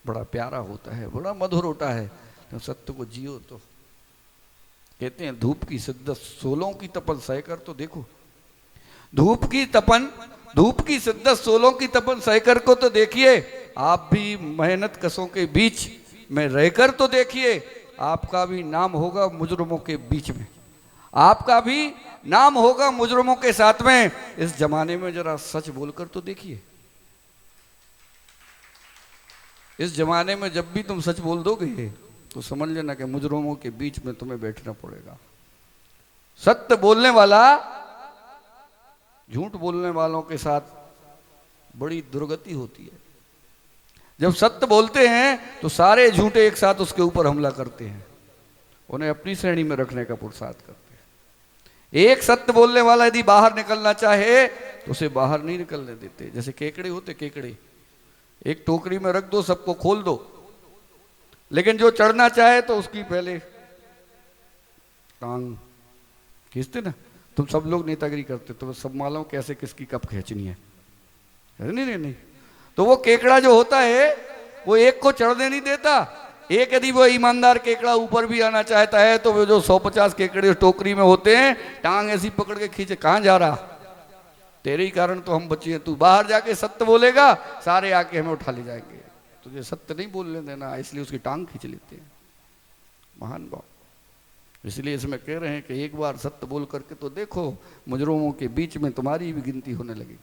Speaker 4: बड़ा प्यारा होता है, बड़ा मधुर होता है। तो सत्य को जियो। तो कहते हैं धूप की शिद्दत 16 की तपन सह कर तो देखो। धूप की शिद्दत 16 की तपन सह कर को तो देखिए। आप भी मेहनत कशों के बीच में रहकर तो देखिए। आपका भी नाम होगा मुजरिमों के बीच में, आपका भी नाम होगा मुजरिमों के साथ में। इस जमाने में जरा सच बोलकर तो देखिए। इस जमाने में जब भी तुम सच बोल दोगे तो समझ लेना कि मुजरिमों के बीच में तुम्हें बैठना पड़ेगा। सत्य बोलने वाला झूठ बोलने वालों के साथ बड़ी दुर्गति होती है। जब सत्य बोलते हैं तो सारे झूठे एक साथ उसके ऊपर हमला करते हैं, उन्हें अपनी श्रेणी में रखने का पुरुषार्थ करते हैं। एक सत्य बोलने वाला यदि बाहर निकलना चाहे तो उसे बाहर नहीं निकलने देते। जैसे केकड़े होते, केकड़े एक टोकरी में रख दो, सबको खोल दो, लेकिन जो चढ़ना चाहे तो उसकी पहले टांग खींचते ना। तुम सब लोग नेतागिरी करते, तुम्हें सब मालूम कैसे किसकी कब खींचनी है। नहीं। तो वो केकड़ा जो होता है वो एक को चढ़ने नहीं देता। एक यदि वो ईमानदार केकड़ा ऊपर भी आना चाहता है तो वो जो 150 केकड़े टोकरी में होते हैं, टांग ऐसी पकड़ के खींचे, कहाँ जा रहा, तेरे ही कारण तो हम बचे हैं। तू बाहर जाके सत्य बोलेगा, सारे आके हमें उठा ले जाएंगे। तुझे सत्य नहीं बोलने देना, इसलिए उसकी टांग खींच लेते हैं। महान भाव, इसलिए इसमें कह रहे हैं कि एक बार सत्य बोल करके तो देखो, मुजरिमों के बीच में तुम्हारी भी गिनती होने लगेगी।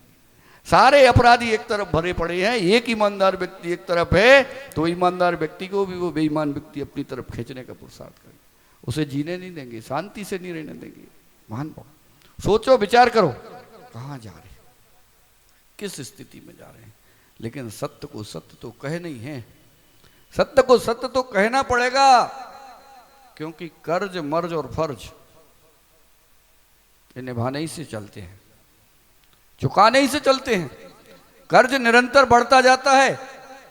Speaker 4: सारे अपराधी एक तरफ भरे पड़े हैं, एक ईमानदार व्यक्ति एक तरफ है, तो ईमानदार व्यक्ति को भी वो बेईमान व्यक्ति अपनी तरफ खींचने का पुरुषार्थ करेंगे। उसे जीने नहीं देंगे, शांति से नहीं रहने देंगे। महान भाव, सोचो, विचार करो, कहाँ जा रहे, किस स्थिति में जा रहे हैं। लेकिन सत्य को सत्य तो कहे नहीं है, सत्य को सत्य तो कहना पड़ेगा, क्योंकि कर्ज मर्ज और फर्ज ये निभाने ही से चलते हैं, चुकाने ही से चलते हैं। कर्ज निरंतर बढ़ता जाता है,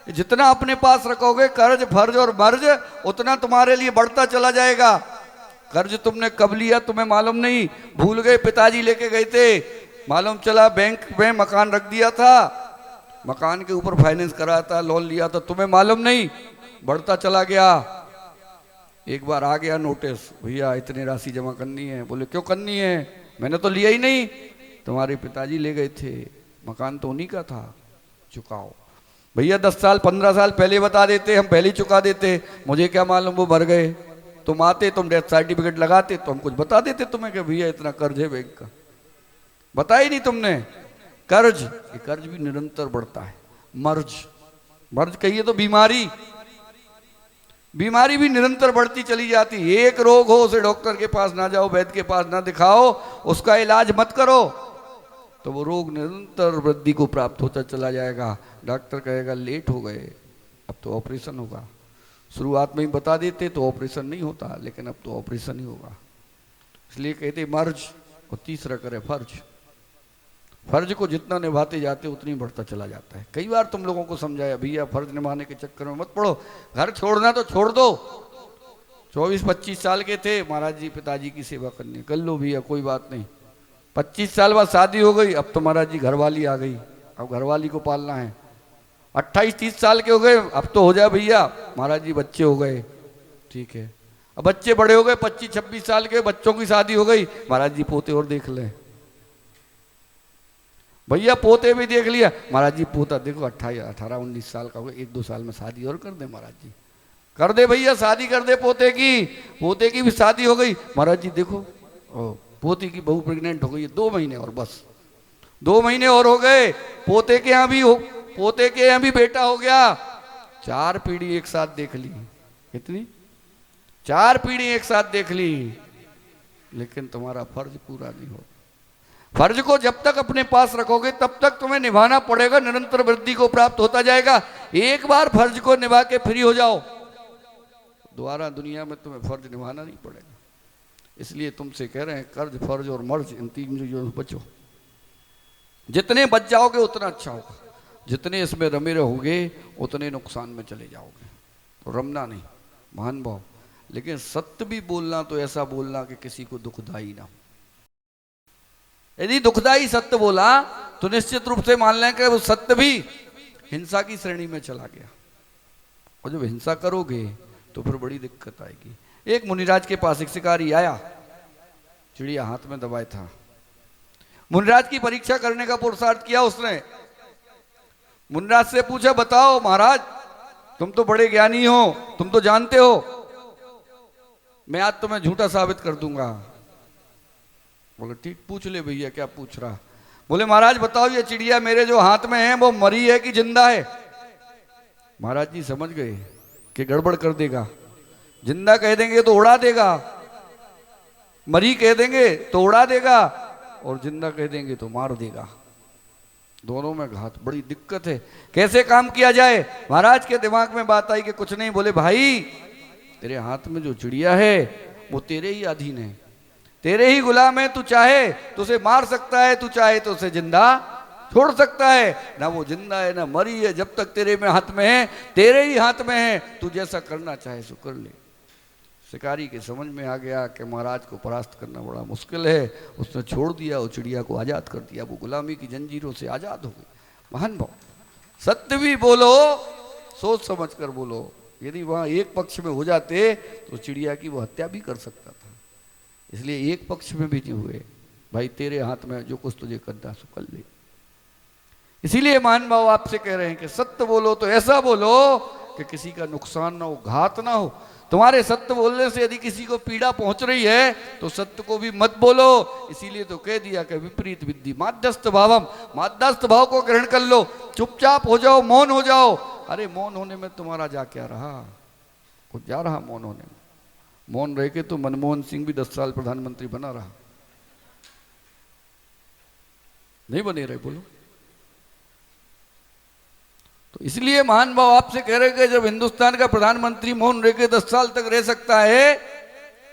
Speaker 4: जितना अपने पास रखोगे कर्ज फर्ज और मर्ज उतना तुम्हारे लिए बढ़ता चला जाएगा। कर्ज तुमने कब लिया तुम्हें मालूम नहीं, भूल गए, पिताजी लेके गए थे, मालूम चला बैंक में मकान रख दिया था, मकान के ऊपर फाइनेंस कराया था, लोन लिया था, तुम्हें मालूम नहीं, बढ़ता चला गया। एक बार आ गया नोटिस, भैया इतनी राशि जमा करनी है। बोले क्यों करनी है, मैंने तो लिया ही नहीं। तुम्हारे पिताजी ले गए थे, मकान तो उन्हीं का था, चुकाओ। भैया 10 साल 15 साल पहले बता देते, हम पहले चुका देते, मुझे क्या मालूम वो मर गए। तुम आते, तुम डेथ सर्टिफिकेट लगाते तो हम कुछ बता देते तुम्हें कि भैया इतना कर्ज है बैंक का, बताया ही नहीं तुमने। कर्ज, ये कर्ज भी निरंतर बढ़ता है। मर्ज, मर्ज कहिए तो बीमारी, बीमारी भी निरंतर बढ़ती चली जाती। एक रोग हो उसे डॉक्टर के पास ना जाओ, वैद्य के पास ना दिखाओ, उसका इलाज मत करो, तो वो रोग निरंतर वृद्धि को प्राप्त होता चला जाएगा। डॉक्टर कहेगा लेट हो गए, अब तो ऑपरेशन होगा। शुरुआत में ही बता देते तो ऑपरेशन नहीं होता, लेकिन अब तो ऑपरेशन ही होगा। इसलिए कहते मर्ज, और तीसरा करे फर्ज। फर्ज को जितना निभाते जाते उतनी बढ़ता चला जाता है। कई बार तुम लोगों को समझाया, भैया फर्ज निभाने के चक्कर में मत पड़ो, घर छोड़ना तो छोड़ दो। 24-25 साल के थे, महाराज जी पिताजी की सेवा करनी, कर लो भैया कोई बात नहीं। 25 साल बाद शादी हो गई, अब तो महाराज जी घरवाली आ गई, अब घरवाली को पालना है। 28-30 साल के हो गए, अब तो हो जाए भैया, महाराज जी बच्चे हो गए, ठीक है। अब बच्चे बड़े हो गए, 25-26 साल के बच्चों की शादी हो गई, महाराज जी पोते और देख ले। भैया पोते भी देख लिया, महाराज जी पोता देखो 18-19 साल का हो गया, 1-2 साल में शादी और कर दे महाराज जी, कर दे भैया शादी कर दे पोते की भी शादी हो गई, महाराज जी देखो पोती की बहू प्रेग्नेंट हो गई है, 2 महीने और, बस 2 महीने और हो गए, पोते के यहाँ भी बेटा हो गया। 4 पीढ़ी एक साथ देख ली, कितनी 4 पीढ़ी एक साथ देख ली, लेकिन तुम्हारा फर्ज पूरा नहीं हो। फर्ज को जब तक अपने पास रखोगे तब तक तुम्हें निभाना पड़ेगा, निरंतर वृद्धि को प्राप्त होता जाएगा। एक बार फर्ज को निभा के फ्री हो जाओ, दोबारा दुनिया में तुम्हें फर्ज निभाना नहीं पड़ेगा। इसलिए तुमसे कह रहे हैं कर्ज, फर्ज और मर्ज, इन 3 चीजों से बचो। जितने बच जाओगे उतना अच्छा होगा, जितने इसमें रमे रहोगे उतने नुकसान में चले जाओगे। तो रमना नहीं, महान भाव, लेकिन सत्य भी बोलना तो ऐसा बोलना कि किसी को दुखदाई ना हो। यदि दुखदाई सत्य बोला तो निश्चित रूप से मान लें कि वो सत्य भी हिंसा की श्रेणी में चला गया, और जब हिंसा करोगे तो फिर बड़ी दिक्कत आएगी। एक मुनिराज के पास एक शिकारी आया, चिड़िया हाथ में दबाए था। मुनिराज की परीक्षा करने का पुरुषार्थ किया उसने। मुनिराज से पूछा, बताओ महाराज तुम तो बड़े ज्ञानी हो, तुम तो जानते हो, मैं आज तुम्हें झूठा साबित कर दूंगा। बोले ठीक, पूछ ले भैया, क्या पूछ रहा। बोले महाराज बताओ ये चिड़िया मेरे जो हाथ में है वो मरी है कि जिंदा है। महाराज जी समझ गए कि गड़बड़ कर देगा, जिंदा कह देंगे तो उड़ा देगा, मरी कह देंगे तो उड़ा देगा, और जिंदा कह देंगे तो मार देगा। दोनों में घात, बड़ी दिक्कत है, कैसे काम किया जाए। महाराज के दिमाग में बात आई कि कुछ नहीं। बोले भाई तेरे हाथ में जो चिड़िया है वो तेरे ही अधीन है, तेरे ही गुलाम है, तू चाहे तो उसे मार सकता है, तू चाहे तो उसे जिंदा छोड़ सकता है। ना वो जिंदा है ना मरी है, जब तक तेरे में हाथ में है तेरे ही हाथ में है, तू जैसा करना चाहे सो कर ले। शिकारी के समझ में आ गया कि महाराज को परास्त करना बड़ा मुश्किल है, उसने छोड़ दिया, वो चिड़िया को आज़ाद कर दिया, वो गुलामी की जंजीरों से आज़ाद हो गई। महान भाव, सत्य भी बोलो, सोच समझ कर बोलो। यदि वहाँ एक पक्ष में हो जाते तो चिड़िया की वो हत्या भी कर सकता था, इसलिए एक पक्ष में भी नहीं हुए। भाई तेरे हाथ में जो कुछ तुझे करना सो कर ले। इसीलिए महान भाव आपसे कह रहे हैं कि सत्य बोलो तो ऐसा बोलो कि किसी का नुकसान ना हो, घात ना हो। तुम्हारे सत्य बोलने से यदि किसी को पीड़ा पहुंच रही है तो सत्य को भी मत बोलो। इसीलिए तो कह दिया कि विपरीत विद्धि माध्यस्थ भावम, माध्यस्थ भाव को ग्रहण कर लो, चुपचाप हो जाओ, मौन हो जाओ। अरे मौन होने में तुम्हारा जा क्या रहा, कुछ जा रहा मौन होने में। मौन रह के तो मनमोहन सिंह भी 10 साल प्रधानमंत्री बना रहा, नहीं बने रहे, बोलो। तो इसलिए महान भाव आपसे कह रहे कि जब हिंदुस्तान का प्रधानमंत्री मौन रह के 10 साल तक रह सकता है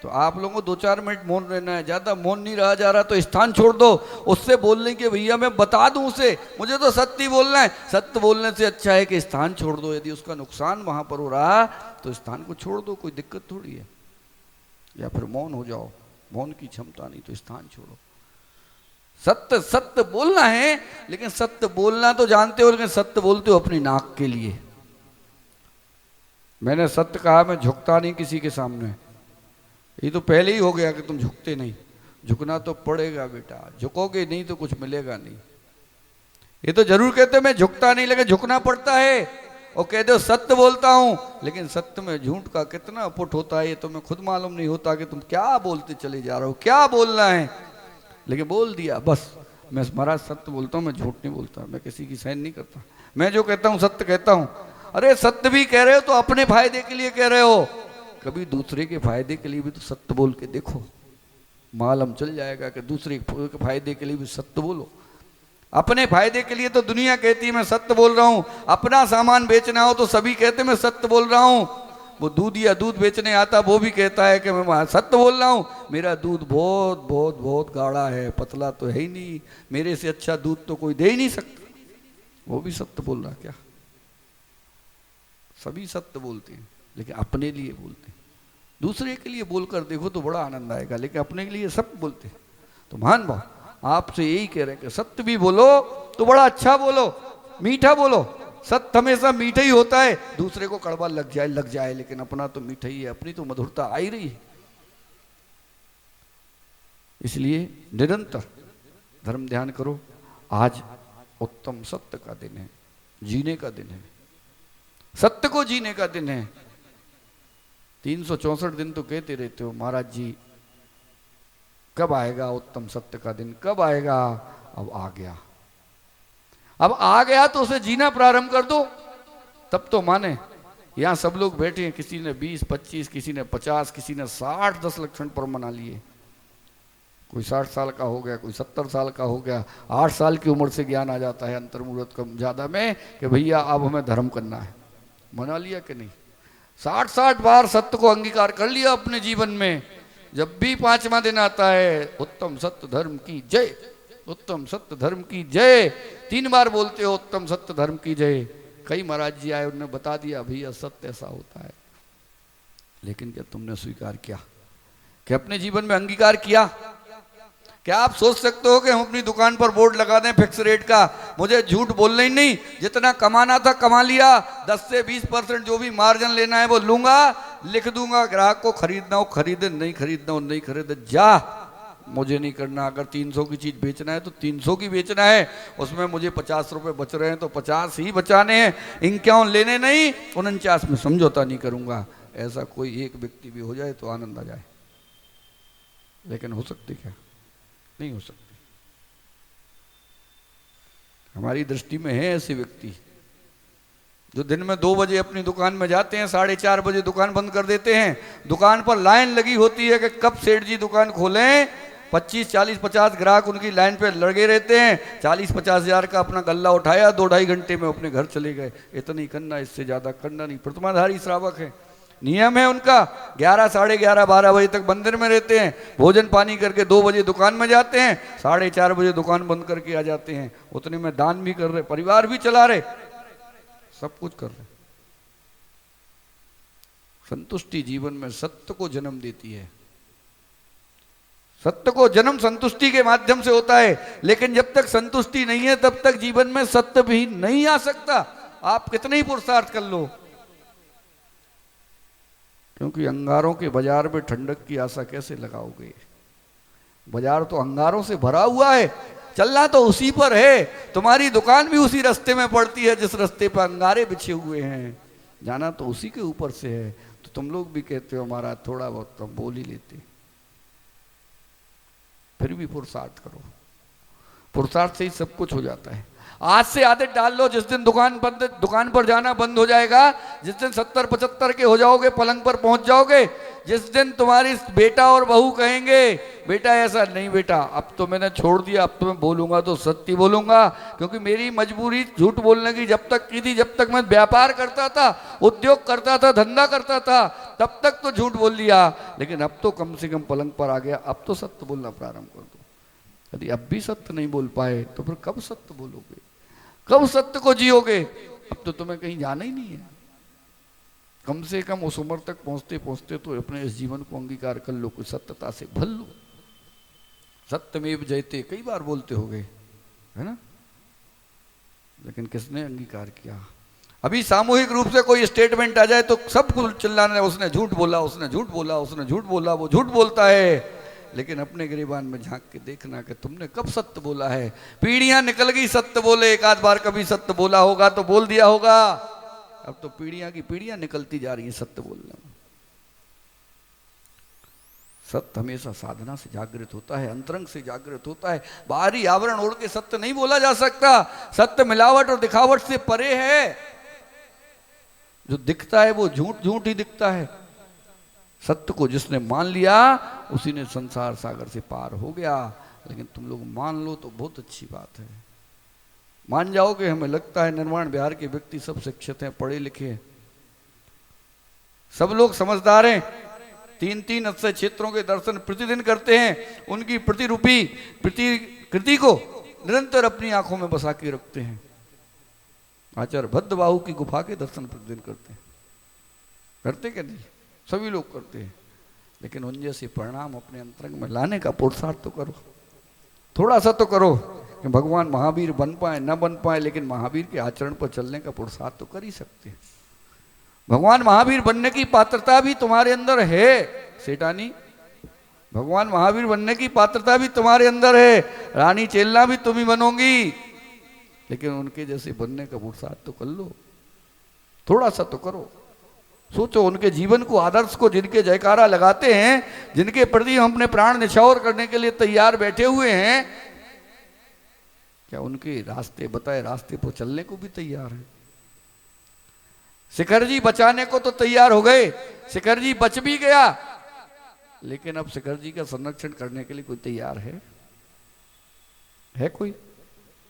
Speaker 4: तो आप लोगों को 2-4 मिनट मौन रहना है। ज्यादा मौन नहीं रहा जा रहा तो स्थान छोड़ दो, उससे बोलने के भैया मैं बता दूं उसे, मुझे तो सत्य ही बोलना है। सत्य बोलने से अच्छा है कि स्थान छोड़ दो। यदि उसका नुकसान वहां पर हो रहा तो स्थान को छोड़ दो, कोई दिक्कत थोड़ी है। या फिर मौन हो जाओ, मौन की क्षमता नहीं तो स्थान छोड़ो। सत्य सत्य बोलना है, लेकिन सत्य बोलना तो जानते हो, लेकिन सत्य बोलते हो अपनी नाक के लिए। मैंने सत्य कहा, मैं झुकता नहीं किसी के सामने। ये तो पहले ही हो गया कि तुम झुकते नहीं। झुकना तो पड़ेगा बेटा, झुकोगे नहीं तो कुछ मिलेगा नहीं। ये तो जरूर कहते मैं झुकता नहीं, लेकिन झुकना पड़ता है। और कहते हो सत्य बोलता हूं, लेकिन सत्य में झूठ का कितना पुट होता है ये तुम्हें खुद मालूम नहीं होता कि तुम क्या बोलते चले जा रहे हो, क्या बोलना है, लेकिन बोल दिया बस। मैं महाराज सत्य बोलता हूँ, मैं झूठ नहीं बोलता, मैं किसी की सहन नहीं करता, मैं जो कहता हूँ सत्य कहता हूँ। अरे सत्य भी कह रहे हो तो अपने फायदे के लिए कह रहे हो, कभी दूसरे के फायदे के लिए भी तो सत्य बोल के देखो, मालूम चल जाएगा कि दूसरे के फायदे के लिए भी सत्य बोलो। अपने फायदे के लिए तो दुनिया कहती है मैं सत्य बोल रहा हूँ, अपना सामान बेचना हो तो सभी कहते मैं सत्य बोल रहा हूँ। वो दूध या दूध बेचने आता वो भी कहता है कि मैं सत्य बोल रहा हूँ, मेरा दूध बहुत बहुत बहुत गाढ़ा है, पतला तो है ही नहीं, मेरे से अच्छा दूध तो कोई दे ही नहीं सकता। वो भी सत्य बोल रहा क्या? सभी सत्य बोलते हैं, लेकिन अपने लिए बोलते हैं। दूसरे के लिए बोलकर देखो तो बड़ा आनंद आएगा, लेकिन अपने के लिए सब बोलते हैं। तो महान भाव आपसे यही कह रहे हैं कि सत्य भी बोलो तो बड़ा अच्छा बोलो, मीठा बोलो, सत्य हमेशा मीठा ही होता है, दूसरे को कड़वा लग जाए, लेकिन अपना तो मीठा ही है, अपनी तो मधुरता आ ही रही है। इसलिए निरंतर धर्म ध्यान करो। आज उत्तम सत्य का दिन है, जीने का दिन है, सत्य को जीने का दिन है। 364 दिन तो कहते रहते हो महाराज जी, कब आएगा उत्तम सत्य का दिन, कब आएगा? अब आ गया, अब आ गया तो उसे जीना प्रारंभ कर दो, तब तो माने। यहां सब लोग बैठे हैं, किसी ने 20, 25, किसी ने 50, किसी ने 60 10 लक्षण पर मना लिए। कोई 60 साल का हो गया, कोई 70 साल का हो गया। 8 साल की उम्र से ज्ञान आ जाता है अंतर्मुहूर्त कम ज्यादा में कि भैया अब हमें धर्म करना है। मना लिया कि नहीं? 60 बार सत्य को अंगीकार कर लिया अपने जीवन में। जब भी 5वां दिन आता है, उत्तम सत्य धर्म की जय, उत्तम सत्य धर्म की जय, 3 बार बोलते हो उत्तम सत्य धर्म की जय। कई महाराज जी आए, उन्होंने बता दिया भैया सत्य ऐसा होता है, लेकिन क्या तुमने स्वीकार किया? क्या अपने जीवन में अंगीकार किया? क्या आप सोच सकते हो कि हम अपनी दुकान पर बोर्ड लगा दें फिक्स रेट का, मुझे झूठ बोलना ही नहीं, जितना कमाना था कमा लिया, 10 से 20% जो भी मार्जिन लेना है वो लूंगा, लिख दूंगा, ग्राहक को खरीदना हो खरीदे, नहीं खरीदना हो नहीं खरीदे, जा, मुझे नहीं करना। अगर 300 की चीज बेचना है तो 300 की बेचना है, उसमें मुझे 50 रुपए बच रहे हैं तो 50 ही बचाने हैं, इक्यावन लेने नहीं, 49 में समझौता नहीं करूंगा। ऐसा कोई एक व्यक्ति भी हो जाए तो आनंद आ जाए, लेकिन हो सकती क्या? नहीं हो सकती। हमारी दृष्टि में है ऐसे व्यक्ति जो दिन में 2 बजे अपनी दुकान में जाते हैं, 4:30 बजे दुकान बंद कर देते हैं। दुकान पर लाइन लगी होती है कि कब सेठ जी दुकान खोलें। 25, 40, 50 ग्राहक उनकी लाइन पे लगे रहते हैं। 40-50 हजार का अपना गल्ला उठाया, 2-2.5 घंटे में अपने घर चले गए। इतना ही करना, इससे ज्यादा करना नहीं। प्रतिमाधारी श्रावक है, नियम है उनका। 11, 11:30, 12 बजे तक मंदिर में रहते हैं, भोजन पानी करके 2 बजे दुकान में जाते हैं, 4:30 बजे दुकान बंद करके आ जाते हैं। उतने में दान भी कर रहे, परिवार भी चला रहे, सब कुछ कर रहे। संतुष्टि जीवन में सत्य को जन्म देती है। सत्य को जन्म संतुष्टि के माध्यम से होता है, लेकिन जब तक संतुष्टि नहीं है तब तक जीवन में सत्य भी नहीं आ सकता। आप कितने ही पुरुषार्थ कर लो, क्योंकि अंगारों के बाजार में ठंडक की आशा कैसे लगाओगे? बाजार तो अंगारों से भरा हुआ है, चलना तो उसी पर है। तुम्हारी दुकान भी उसी रास्ते में पड़ती है जिस रास्ते पर अंगारे बिछे हुए हैं, जाना तो उसी के ऊपर से है। तो तुम लोग भी कहते हो हमारा थोड़ा बहुत तो बोल ही लेते, फिर भी पुरुषार्थ करो। पुरुषार्थ से ही सब कुछ हो जाता है। आज से आदत डाल लो, जिस दिन दुकान पर जाना बंद हो जाएगा, जिस दिन 70-75 के हो जाओगे, पलंग पर पहुंच जाओगे, जिस दिन तुम्हारी बेटा और बहू कहेंगे बेटा ऐसा नहीं बेटा अब तो मैंने छोड़ दिया, अब तो मैं बोलूंगा तो सत्य बोलूंगा, क्योंकि मेरी मजबूरी झूठ बोलने की जब तक की थी, जब तक मैं व्यापार करता था, उद्योग करता था, धंधा करता था, तब तक तो झूठ बोल लिया, लेकिन अब तो कम से कम पलंग पर आ गया, अब तो सत्य बोलना प्रारंभ कर दो। यदि अब भी सत्य नहीं बोल पाए तो फिर कब सत्य बोलोगे, कब सत्य को जियोगे? अब तो तुम्हें कहीं जाना ही नहीं है। कम से कम उस उम्र तक पहुंचते पहुंचते तो अपने इस जीवन को अंगीकार कर लो, कुछ सत्यता से भल लो। सत्यमेव जयते कई बार बोलते हो गए, है ना, लेकिन किसने अंगीकार किया? अभी सामूहिक रूप से कोई स्टेटमेंट आ जाए तो सब कुछ चिल्लाने, उसने झूठ बोला, उसने झूठ बोला, उसने झूठ बोला, वो झूठ बोलता है। लेकिन अपने गिरिबान में झांक के देखना कि तुमने कब सत्य बोला है। पीढ़ियां निकल गई सत्य बोले, एक आध बार कभी सत्य बोला होगा तो बोल दिया होगा, अब तो पीढ़ियां की पीढ़ियां निकलती जा रही हैं सत्य बोलने में। सत्य हमेशा साधना से जागृत होता है, अंतरंग से जागृत होता है। बाहरी आवरण ओढ़ के सत्य नहीं बोला जा सकता। सत्य मिलावट और दिखावट से परे है। जो दिखता है वो झूठ झूठ ही दिखता है। सत्य को जिसने मान लिया उसी ने संसार सागर से पार हो गया। लेकिन तुम लोग मान लो तो बहुत अच्छी बात है, मान जाओगे। हमें लगता है निर्माण बिहार के व्यक्ति सब शिक्षित हैं, पढ़े लिखे हैं, सब लोग समझदार हैं, 3-3 अक्षय क्षेत्रों के दर्शन प्रतिदिन करते हैं, उनकी प्रतिरूपी कृति को निरंतर अपनी आंखों में बसा के रखते हैं। आचार्य भद्रबाहु की गुफा के दर्शन प्रतिदिन करते हैं, करते क्या नहीं? सभी लोग करते हैं। लेकिन उन जैसे परिणाम अपने अंतरंग में लाने का पुरुषार्थ तो करो, थोड़ा सा तो करो। कि भगवान महावीर बन पाए न बन पाए, लेकिन महावीर के आचरण पर चलने का पुरुषार्थ तो कर ही सकते हैं। भगवान महावीर बनने की पात्रता भी तुम्हारे अंदर है सेठानी, भगवान महावीर बनने की पात्रता भी तुम्हारे अंदर है। रानी चेलना भी तुम ही बनोगी, लेकिन उनके जैसे बनने का पुरुषार्थ तो कर लो, थोड़ा सा तो करो। सोचो उनके जीवन को, आदर्श को, जिनके जयकारा लगाते हैं, जिनके प्रति हम अपने प्राण निछावर करने के लिए तैयार बैठे हुए हैं, क्या उनके रास्ते बताए रास्ते पर चलने को भी तैयार है? शिखर जी बचाने को तो तैयार हो गए, शिखर जी बच भी गया, लेकिन अब शिखर जी का संरक्षण करने के लिए कोई तैयार है कोई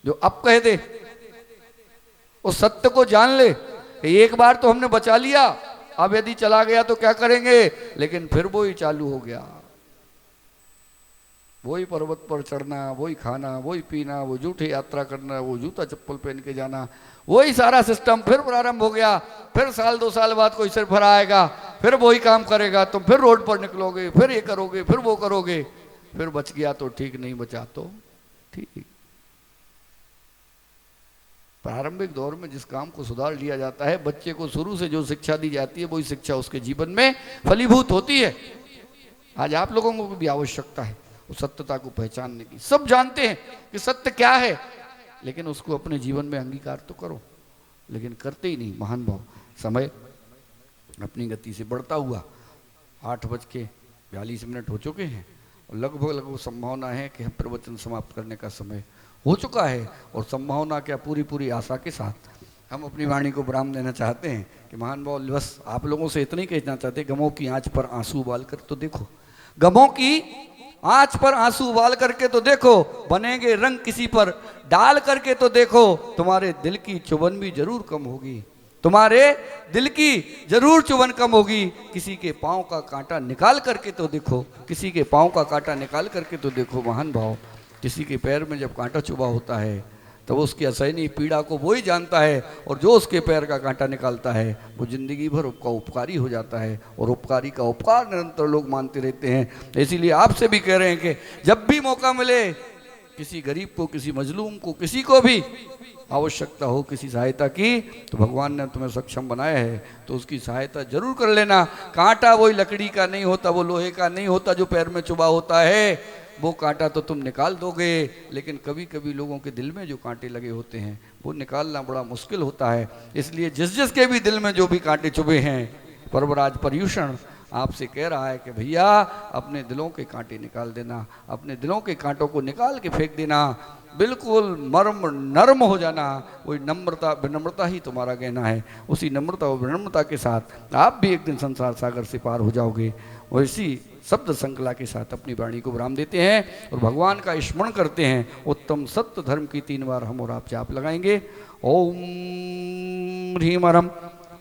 Speaker 4: जो अब कह दे, उस सत्य को जान ले कि एक बार तो हमने बचा लिया, अब यदि चला गया तो क्या करेंगे? लेकिन फिर वो ही चालू हो गया, वही पर्वत पर चढ़ना, वही खाना, वही पीना, वो झूठी यात्रा करना, वो जूता चप्पल पहन के जाना, वही सारा सिस्टम फिर प्रारंभ हो गया। फिर साल 2 साल बाद कोई सिर भरा आएगा, फिर वही काम करेगा, तुम फिर रोड पर निकलोगे, फिर ये करोगे, फिर वो करोगे, फिर बच गया तो ठीक, नहीं बचा तो ठीक। प्रारंभिक दौर में जिस काम को सुधार लिया जाता है, बच्चे को शुरू से जो शिक्षा दी जाती है, वही शिक्षा उसके जीवन में फलीभूत होती है। आज आप लोगों को भी आवश्यकता है उस सत्यता को पहचानने की। सब जानते हैं कि सत्य क्या है, लेकिन उसको अपने जीवन में अंगीकार तो करो, लेकिन करते ही नहीं। महान भाव, समय अपनी गति से बढ़ता हुआ 8:42 हो चुके हैं और लगभग संभावना है कि हम प्रवचन समाप्त करने का समय हो चुका है। और संभावना क्या, पूरी आशा के साथ हम अपनी वाणी को विराम देना चाहते हैं कि महान भाव, बस आप लोगों से इतना ही कहना चाहते हैं, गमों की आंच पर आंसू उबाल कर तो देखो, गमों की आंच पर आंसू उबाल करके तो देखो, बनेंगे रंग किसी पर डाल करके तो देखो, तुम्हारे दिल की चुभन भी जरूर कम होगी, तुम्हारे दिल की जरूर चुभन कम होगी। किसी के पांव का कांटा निकाल करके तो देखो, किसी के पांव का कांटा निकाल करके तो देखो। महान भाव, किसी के पैर में जब कांटा चुभा होता है तब उसकी असहनीय पीड़ा को वो ही जानता है, और जो उसके पैर का कांटा निकालता है वो जिंदगी भर उसका उपकारी हो जाता है, और उपकारी का उपकार निरंतर लोग मानते रहते हैं। इसीलिए आपसे भी कह रहे हैं कि जब भी मौका मिले, किसी गरीब को, किसी मजलूम को, किसी को भी आवश्यकता हो किसी सहायता की, तो भगवान ने तुम्हें सक्षम बनाया है तो उसकी सहायता जरूर कर लेना। कांटा वही लकड़ी का नहीं होता, वो लोहे का नहीं होता जो पैर में चुभा होता है, वो कांटा तो तुम निकाल दोगे, लेकिन कभी कभी लोगों के दिल में जो कांटे लगे होते हैं वो निकालना बड़ा मुश्किल होता है। इसलिए जिस जिसके भी दिल में जो भी कांटे चुभे हैं, पर्वराज पर्यूषण आपसे कह रहा है कि भैया अपने दिलों के कांटे निकाल देना, अपने दिलों के कांटों को निकाल के फेंक देना, बिल्कुल नर्म हो जाना। वही नम्रता, विनम्रता ही तुम्हारा गहना है। उसी नम्रता और विनम्रता के साथ आप भी एक दिन संसार सागर से पार हो जाओगे। और इसी शब्द संकला के साथ अपनी वाणी को विराम देते हैं और भगवान का स्मरण करते हैं। उत्तम सत्य धर्म की 3 बार हम और आप जाप लगाएंगे। ओम ह्रीम हरम,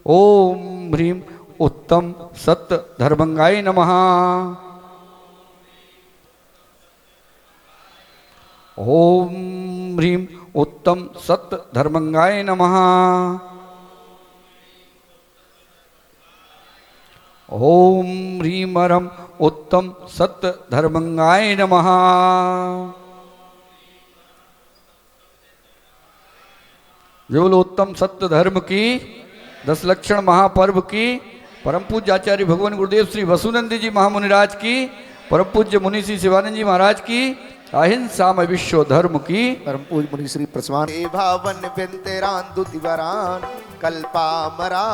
Speaker 4: ओम ह्रीम उत्तम सत्य धर्मंगाय नमः, ओम ह्रीम उत्तम सत्य धर्मंगाय नमः, ओम ह्रीम हरम उत्तम सत्य धर्मंगाय नमः। जो बोलो उत्तम सत्य धर्म की 10 लक्षण महापर्व की, परम पूज्य आचार्य भगवान गुरुदेव श्री वसुनंदी जी महामुनिराज की, परम पूज्य मुनि श्री शिवानंद जी महाराज की, अहिंसा में विश्व धर्म की,
Speaker 2: परम पूज्य मुनि श्री प्रसवान भावन व्यंतेरान दुतिवरान कल्पामरावासगान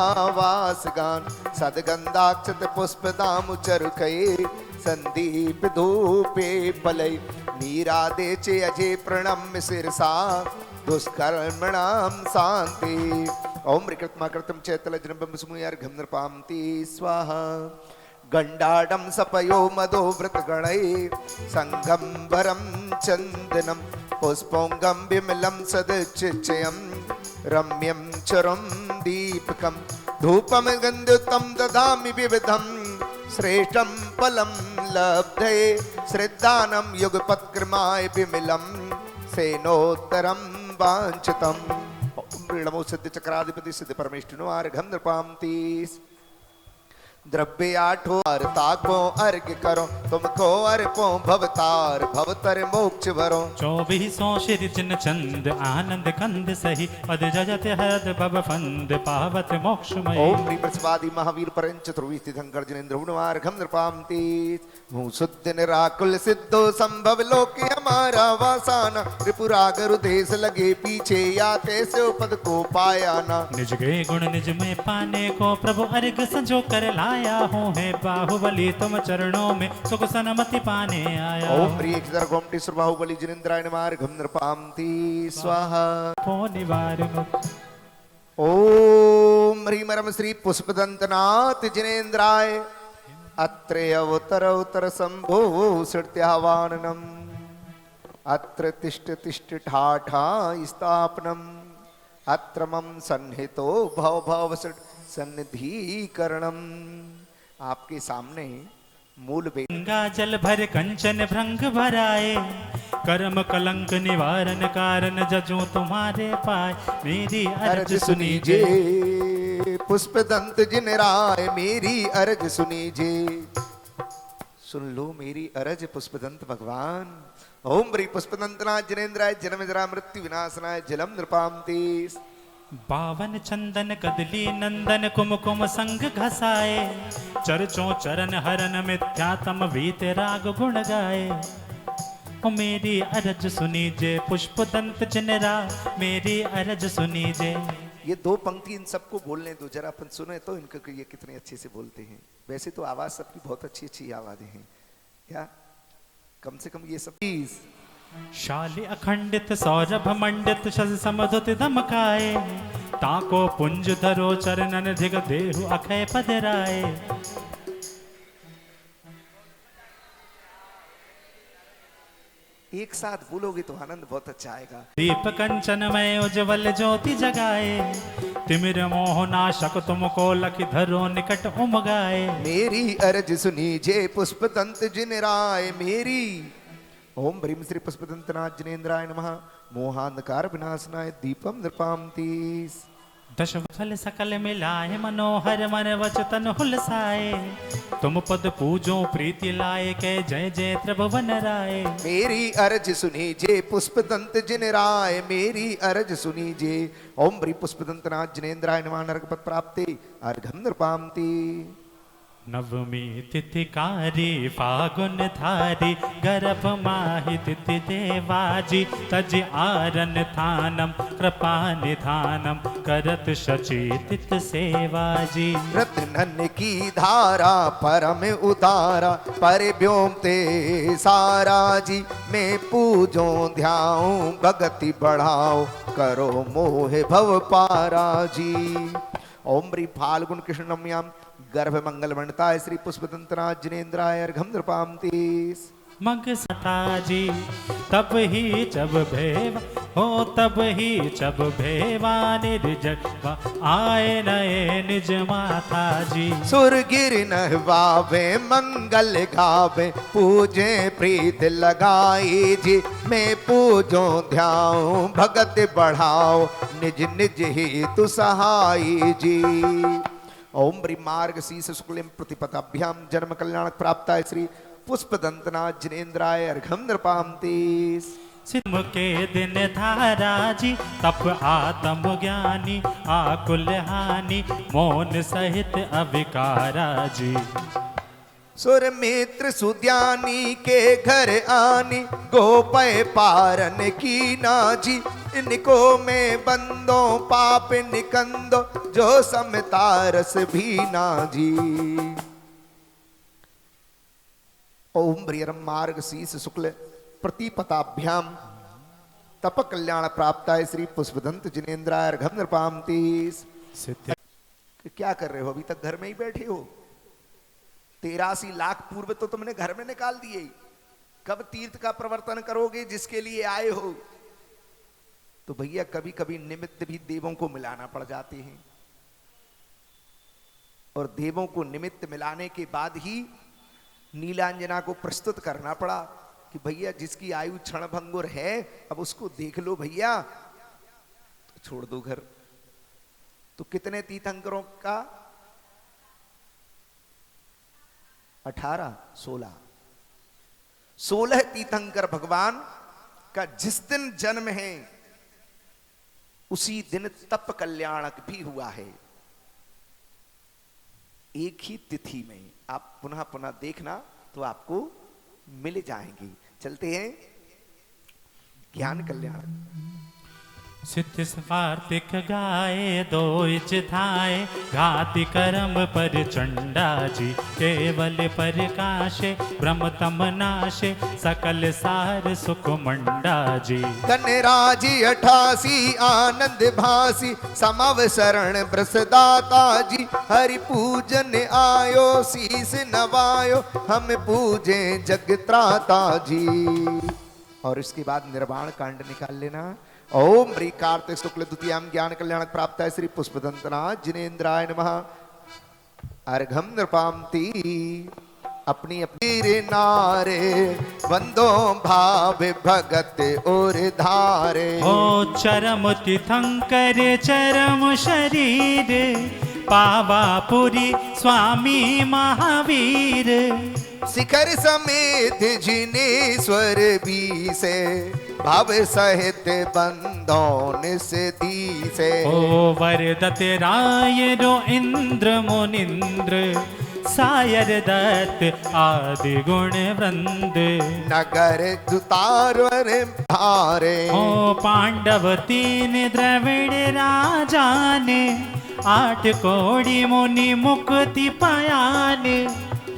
Speaker 2: सदगंधाक्षत पुष्पदाम चरुकये संदीप धूपे पलय मीरा देचे अजय प्रणम्य शिरसा दुष्कर्मणाम शांति। ओम कृतमा कृतम चैतलजनबम सुमुयार्घम नृपांति स्वाहा। गंडाडम सपयो मदो व्रत गणै संगंबरम चंदनम पुष्पोंगम विमलम सदचिचयम रम्यम चरम दीपकम धूपम गंधुतम ददामि विविधम श्रेष्ठम फलम लब्धे श्रद्धानम युगपत्क्रमाय विमलम सेनोत्तरम वांछितम। नमो सिद्ध चक्राधिपति सिद्ध परमेष्ठिनो अर्घम नृपांति द्रव्य आठो ताको अर्घ करो, तुमको अर्पो भवतार भवतर मोक्ष भरो।
Speaker 1: 24 श्री चिन्ह चंद आनंद कंद सही, पद जजत हद भव फंद पावत मोक्षमय।
Speaker 2: ओम ह्रीं वृषभादि महावीर परंच ध्रुवी स्थितं गर्जनेन्द्र गुणमार्घम नृपांति। मुँह शुद्ध निराकुल सिद्धो संभव लोके हमारा वासाना, त्रिपुरागरु देश लगे पीछे याते से पद को पाया ना।
Speaker 1: निज के गुण निज में पाने को प्रभु अर्घ संजो कर लाया हूँ, है बाहुबली तुम चरणों में सुख सनमति पाने आया।
Speaker 2: ओम ह्रीं अक्षर गोमटेश्वर बाहुबली जिनेन्द्राय नमः अर्घम नृपांति स्वाहा।
Speaker 1: पो निवारिणु
Speaker 2: ओम ह्रीं मरम श्री पुष्पदंतनाथ जिनेन्द्राय अत्रे अवतर अवतर संभो सृत्यावाननम, अत्र तिष्ठ तिष्ठ ठाठा स्थापनम, अत्र मम सन्निहितो भव भव सन्निधिकरणम। आपके सामने मूल
Speaker 1: गंगा जल भर कंचन भृंग भराए, कर्म कलंक निवारण कारण जजू तुम्हारे पाए। मेरी अर्ज सुनीजे
Speaker 2: पुष्पदंत जिनराय, मेरी अर्ज सुनीजे। सुन लो मेरी अर्ज पुष्पदंत भगवान। ओम ह्रीं पुष्पदंतनाथ जिनेन्द्राय जन्म जरा मृत्यु विनाशनाय जलम नृपांति।
Speaker 1: 52 चंदन कदली नंदन कुमकुम संग घसाए, चरचों चरण हरन मिथ्यातम वीत राग गुण गाए। ओ मेरी अरज सुनीजे पुष्पदंत जिनरा, मेरी अरज सुनीजे।
Speaker 2: ये दो पंक्ति इन सबको बोलने दो जरा, अपन सुने तो इनको ये कितने अच्छे से बोलते हैं। वैसे तो आवाज सबकी बहुत अच्छी अच्छी आवाजें हैं, क्या कम से कम ये सब चीज।
Speaker 1: शाली अखंडित सौरभ मंडित शज समधुत दमकाए, ताको पुंज धरो चरणन धिग देहु अखय पदराए।
Speaker 2: एक साथ बोलोगे तो आनंद बहुत अच्छा आएगा।
Speaker 1: दीप कंचनमय उज्ज्वल ज्योति जगाए, तिमिर मोह नाशक तुमको लखि धरो निकट उमगाए।
Speaker 2: मेरी अर्ज सुनीजे पुष्पदंत जिनराय मेरी। ओम ह्रीं श्री पुष्पदंतनाथ जिनेन्द्राय नमः मोहांधकार विनाशनाय दीपम नृपांति।
Speaker 1: दश फल सकल मिलाए, मनोहर मन वचतन हुलसाए। तुम पद पूजो प्रीति लाए, के जय जय त्रिभुवन राय।
Speaker 2: मेरी अर्ज सुनीजे पुष्पदंत जिनराय, मेरी अर्ज सुनीजे। ओम ह्रीं पुष्पदंतनाथ जिनेन्द्राय नमः नरकपद प्राप्ते अर्घम नृपांति।
Speaker 1: नवमी तिथि कारी फागुन धारी, गर्भ माहि तिथि देवाजी। तज आरन थानम कृपा निधानम, करत शचीतित सेवाजी।
Speaker 2: रत्नन की धारा परम उतारा, पर व्योम ते सारा जी। मैं पूजो ध्याऊं भगति बढ़ाओ, करो मोह भव पारा जी। ओम ह्रीं फाल्गुन कृष्णम्याम गर्भ मंगल मंडताय श्री पुष्पदंतनाथ जिनेन्द्राय अर्घम नृपांति।
Speaker 1: मग सताजी तब ही जब भेवा हो, तब ही जब भेवा निर्जवा आए नए निज माता जी।
Speaker 2: सुर गिर नहवावे मंगल गावे, पूजे प्रीत लगाई जी। मैं पूजो ध्याऊं भगत बढ़ाओ, निज निज ही तु सहाई जी। ओम ह्रीं मार्ग शीस शुक्लिम प्रतिपदाभ्याम जन्म कल्याण प्राप्ताय श्री पुष्पदंतनाथ जिनेन्द्राय अर्घम नृपांति।
Speaker 1: सिद्ध के दिन धारा जी, तप आत्म ज्ञानी आकुल हानि। मौन सहित अविकारा जी।
Speaker 2: सुर मित्र सुद्यानी के घर आनी, गोपय पारन की नाजी। इनको में बंदो पाप निकंदो, जो समतारस भी नाजी। ओम ह्रीं मार्ग शीस शुक्ल प्रतिपताभ्याम तप कल्याण प्राप्ताय श्री पुष्पदंत जिनेन्द्राय अर्घम नृपांति। क्या कर रहे हो? अभी तक घर में ही बैठे हो? 83 लाख पूर्व तो तुमने घर में निकाल दिए। कब तीर्थ का प्रवर्तन करोगे जिसके लिए आए हो? तो भैया कभी कभी निमित्त भी देवों को मिलाना पड़ जाते हैं, और देवों को निमित्त मिलाने के बाद ही नीलांजना को प्रस्तुत करना पड़ा कि भैया जिसकी आयु क्षणभंगुर है, अब उसको देख लो भैया, तो छोड़ दो घर। तो कितने तीर्थंकरों का 18, 16 तीर्थंकर भगवान का जिस दिन जन्म है उसी दिन तप कल्याणक भी हुआ है। एक ही तिथि में आप पुनः पुनः देखना तो आपको मिल जाएंगी। चलते हैं ज्ञान कल्याण।
Speaker 1: सिद्ध कार्तिक गाए दोइच धाए घाति करम पर चंडा जी केवल प्रकाशे ब्रह्म तम नाशे सकल सार सुख मंडा जी।
Speaker 2: धनराजी 88 आनंद भासी समावसरण ब्रसदाता जी हरि पूजन आयो शीस नवायो हम पूजे जगत्राता जी। और इसके बाद निर्वाण कांड निकाल लेना। ओम श्री कार्तिक शुक्ल द्वितीयाम ज्ञान कल्याण प्राप्त है श्री पुष्पदंतनाथ जिनेन्द्राय नमः। अर्घम नृपांति अपनी अपनी रे नारे बंदो भाव भगत और धारे।
Speaker 1: ओ चरम तीर्थंकर चरम शरीर पावापुरी स्वामी महावीर
Speaker 2: शिखर समेत जिनेश्वर भी से भाव सहित बंदों से दी से।
Speaker 1: ओ वरदत राय रो इंद्र मुनिंद्र सायर दत्त आदि गुण वृंद
Speaker 2: नगर दुतारवर भारे।
Speaker 1: ओ पांडव 3 द्रविड़ राजाने 8 कोड़ी मुनि मुक्ति पायान।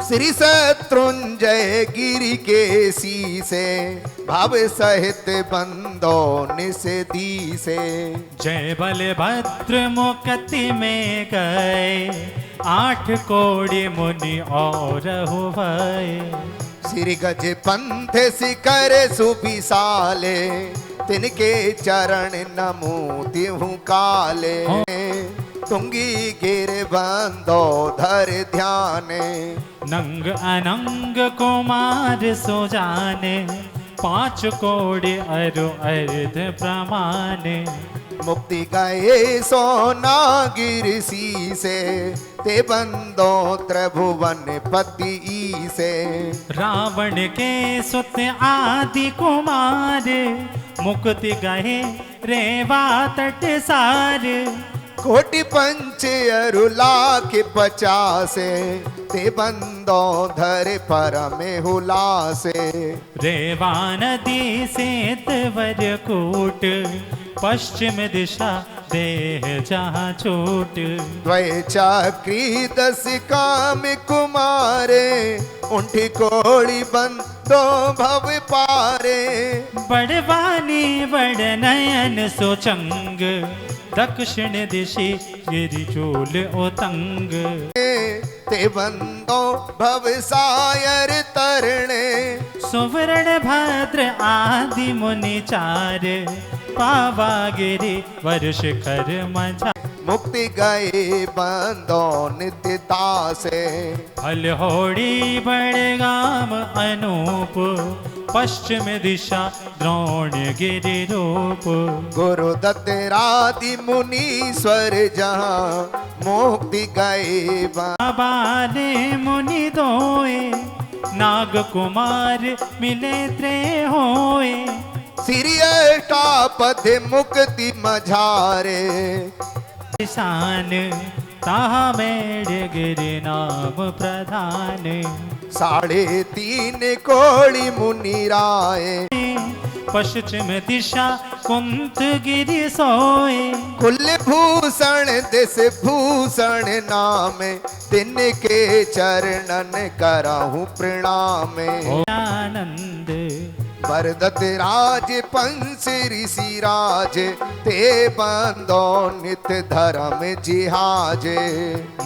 Speaker 2: श्री शत्रुंजय गिरि के शीसे भाव सहित बंदों से दी से।
Speaker 1: जय बलभद्र मुक्ति में गए 8 कोड़ी मुनि और हुए।
Speaker 2: श्री गज पंथ शिखर सुविशाले तिनके चरण नमोति हूँ काले। तुंगी गिर बंदो धर ध्याने
Speaker 1: नंग अनंग कुमार सो जाने 5 कोड़ी अरु अर्ध प्रमाणे।
Speaker 2: मुक्ति गए सोना गिर सी से ते बंदो त्रिभुवन पति से।
Speaker 1: रावण के सुत आदि कुमार मुक्ति गए रेवा तट सार।
Speaker 2: कोटि पंच अरु लाख 50 ते बंदो धर परम हुलासे।
Speaker 1: रेवा नदी से तवर कूट पश्चिम दिशा देह जहाँ छूट।
Speaker 2: द्वय चक्री 10 काम कुमारे उंठी कोड़ी बंदो भव पारे।
Speaker 1: बड़वानी बड़ नयन सोचंग दक्षिण दिशि गिरिचूल ओतंग।
Speaker 2: ते बंदो भव सायर तरणे
Speaker 1: सुवर्ण भद्र आदि मुनि 4 पावागिरि वर शिखर मझा।
Speaker 2: मुक्ति गए बंदो नित्य तासे।
Speaker 1: फल होड़ी बड़गाम अनूप पश्चिम दिशा द्रोण गिरि रूप।
Speaker 2: गुरु दत्त रादि मुनीश्वर जहाँ मुक्ति गए
Speaker 1: बाबा ने मुनि दोए नाग कुमार मिले त्रे होए।
Speaker 2: श्री अष्टापद मुक्ति मझारे
Speaker 1: शान ताहा मेढ़ गिरि नाम प्रधान।
Speaker 2: 3.5 कोड़ी मुनि राय
Speaker 1: पश्चिम दिशा कुंत गिरि सोए।
Speaker 2: कुल भूषण दिस भूषण नाम तिनके चरणन करहूँ प्रणाम।
Speaker 1: आनंद
Speaker 2: वरदत राज पंच ऋषि राज ते बंदो नित धर्म जिहाजे।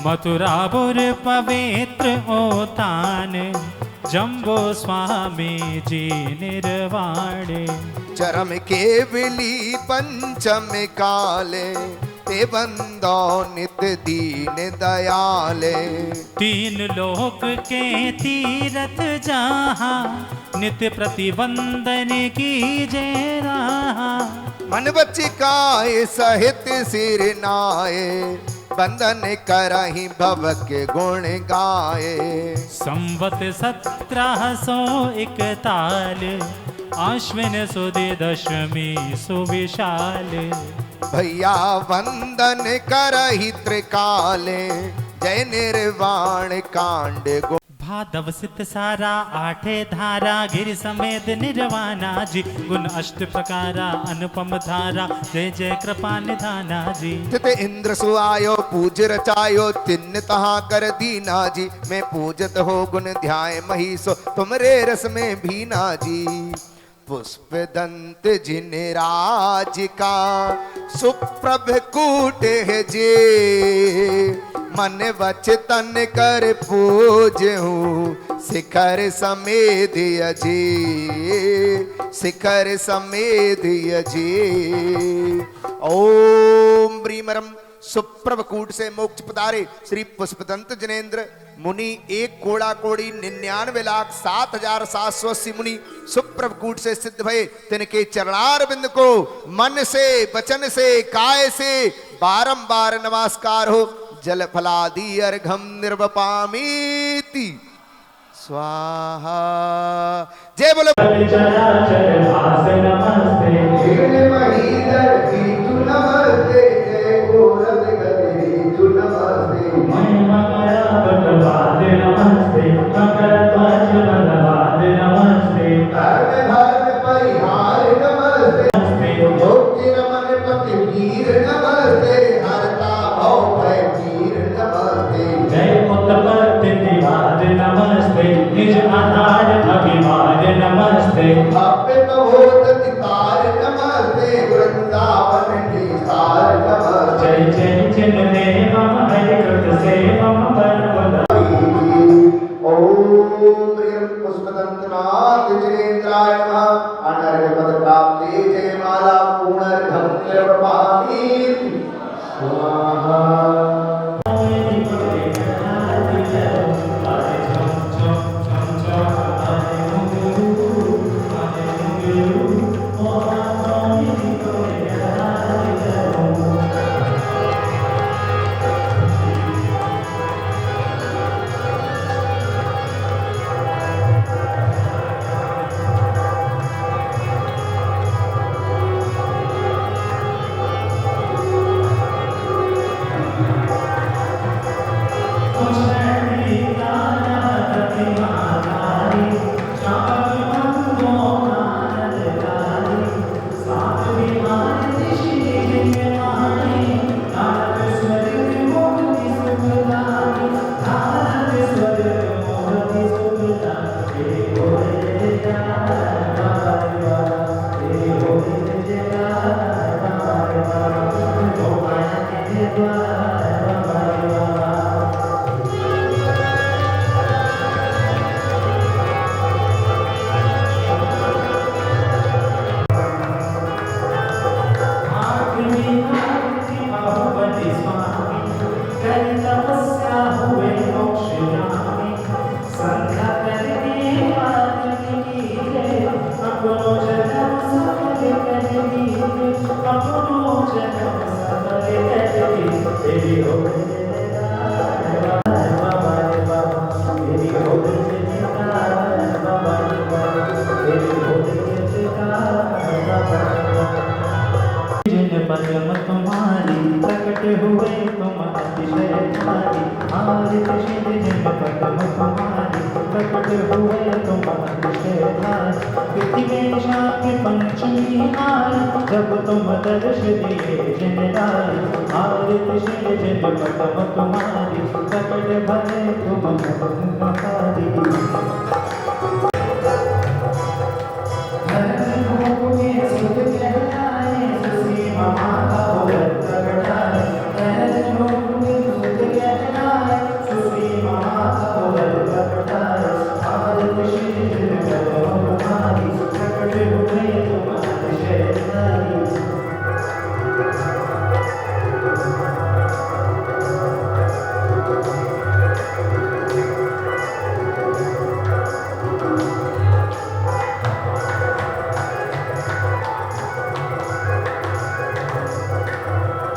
Speaker 1: मथुरापुर पवित्र ओतान जम्बो स्वामी जी निर्वाणे।
Speaker 2: चरम केवली पंचम काले ते बंदो नित दीन दयाले।
Speaker 1: 3 लोक के तीरथ जहाँ नित्य प्रतिबंधन की जय रहा।
Speaker 2: मन बचिकाए सहित सिर नाये बंधन करहि भव के गुण गाए।
Speaker 1: संवत 1741 आश्विन सुदी दशमी सुविशाल।
Speaker 2: भैया वंदन करहि त्रिकाले जय निर्वाण कांड गो।
Speaker 1: भादव सित सारा आठे धारा गिर समेत निर्वाणा जी। गुण अष्ट प्रकारा अनुपम धारा जय जय कृपा निधाना जी।
Speaker 2: तित इंद्र सुआयो पूज रचायो तिन्न तहा कर दीना जी। मैं पूजत हो गुण ध्याय महीसो तुमरे रस में भीना जी। पुष्प दंत जिन राज का सुप्रभ कूट है जे। मन वच तन कर पूज हूँ शिखर समेत अजे। शिखर समेत अजे। ओम ब्रीमरम सुप्रभ कूट से मोक्ष पधारे श्री पुष्पदंत जनेन्द्र मुनि 1,99,07,780 मुनि सुप्रभ कूट से सिद्ध भये। तिनके चरणार बिंद को मन से वचन से काय से बारंबार नमस्कार हो। जल फलादि अर्घम निर्वपामीति स्वाहा। जय बोलो।
Speaker 1: निज आधार अभिमान नमस्ते। जय जय चिन्ह देवम हरि कृत सेवम
Speaker 2: पुष्पदंतनाथ जनेन्द्राय नमः। अनर्घ पद प्राप्ते जयमाला पूर्णर्घम निर्वपामीति स्वाहा।
Speaker 1: पद्म तुम्हारी प्रकट हुए तुम अतिशय भारी। आदित शिव जिन पद्म तुम्हारी प्रकट हुए तुम अतिशय भारी। पृथ्वीशा की पंचमी आई जब तुम दर्श दिए जिन राय। आदित शिव जिन पद्म तुम्हारी प्रकट भले तुम तुम्हारी।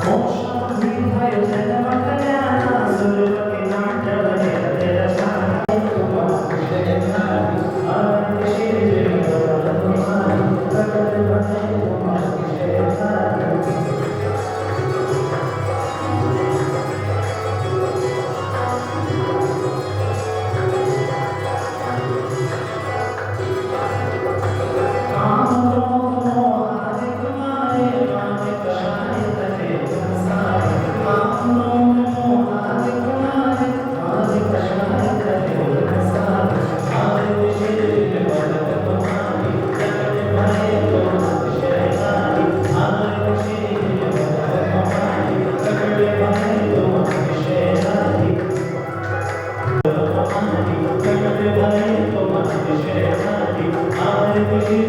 Speaker 1: Om Shanti Jai Jai
Speaker 5: Hare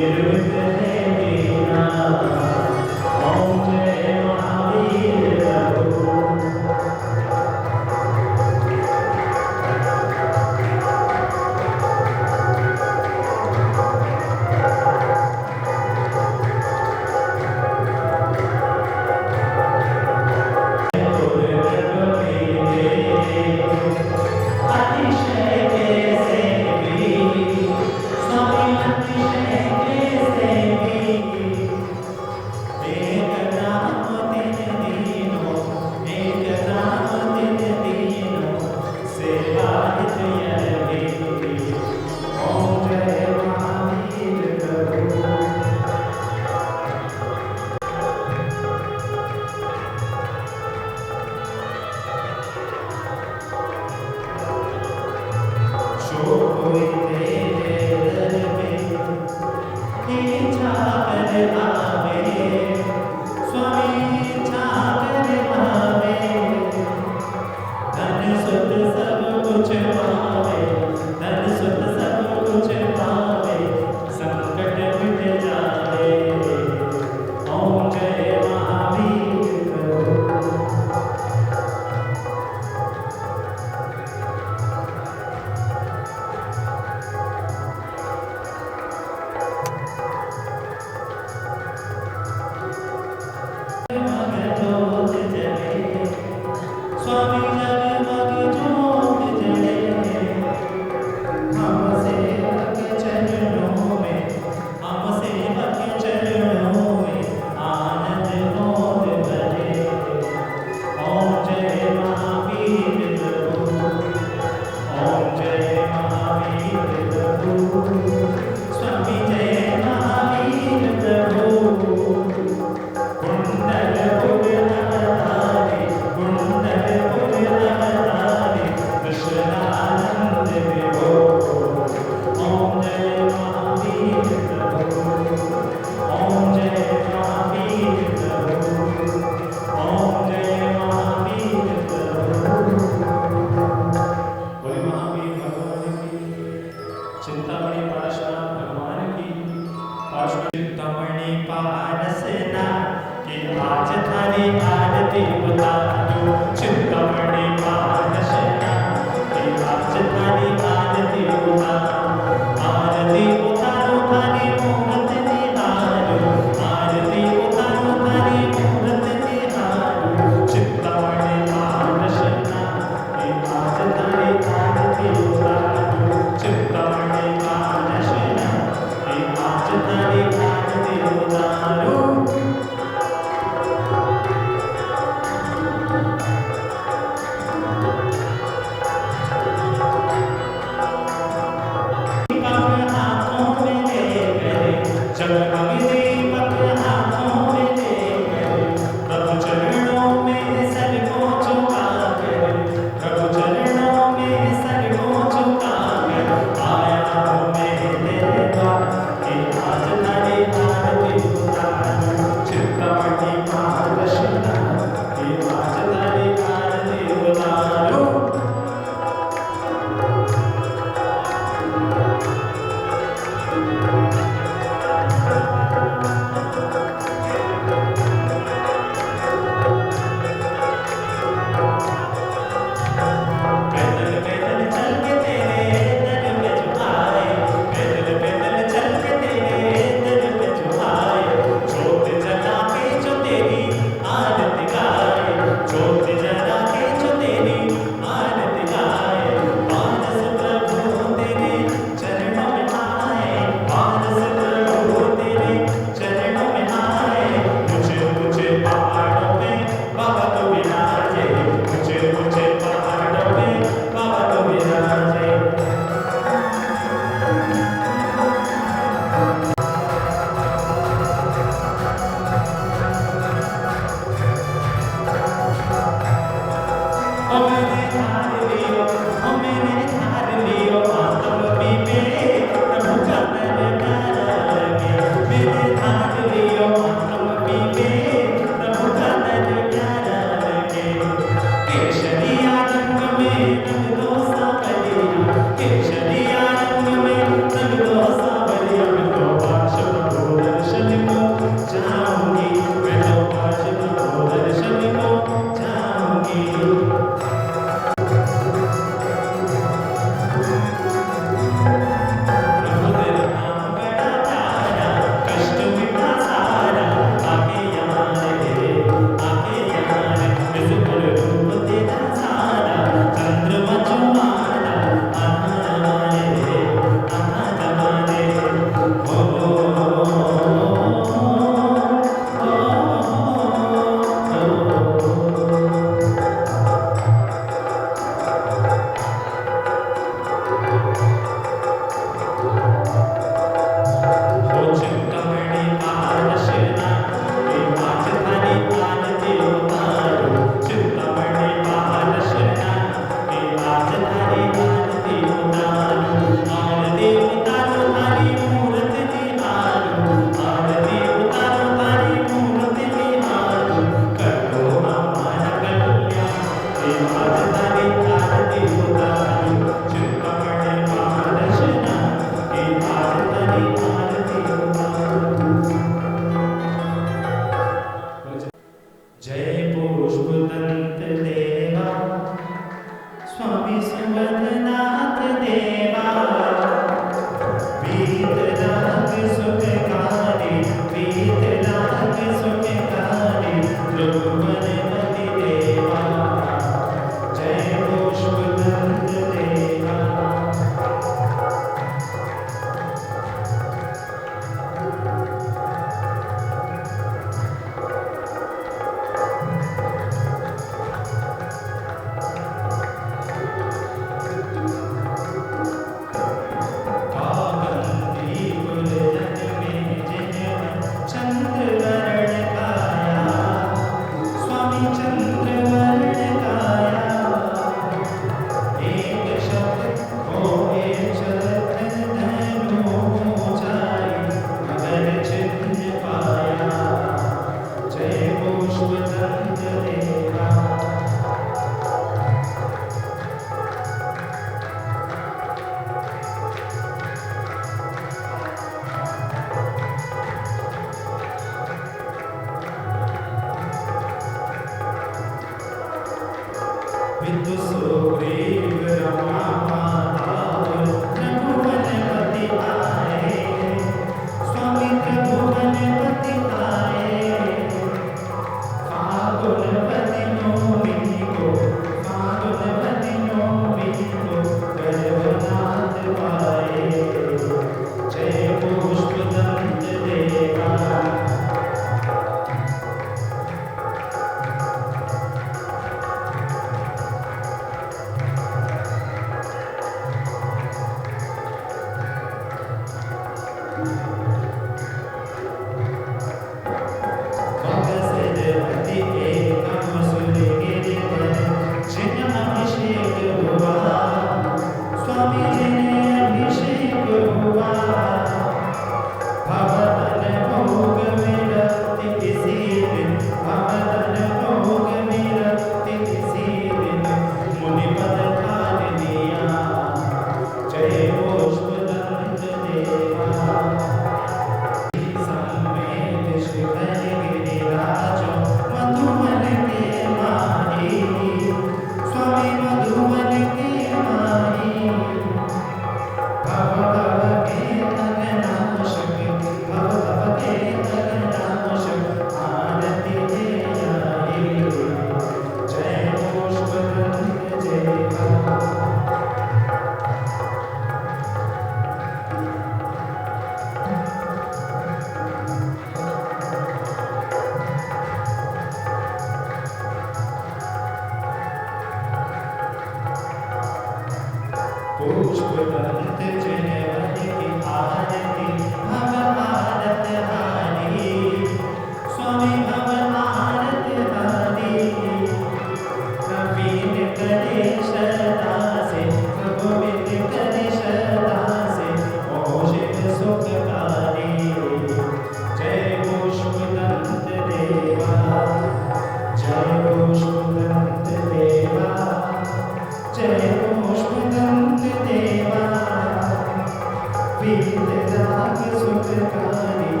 Speaker 5: वीतराग सुखकारी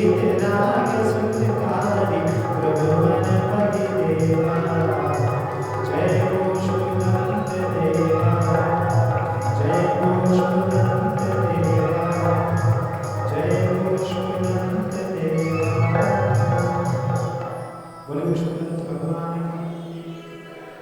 Speaker 5: वीतराग सुखकारी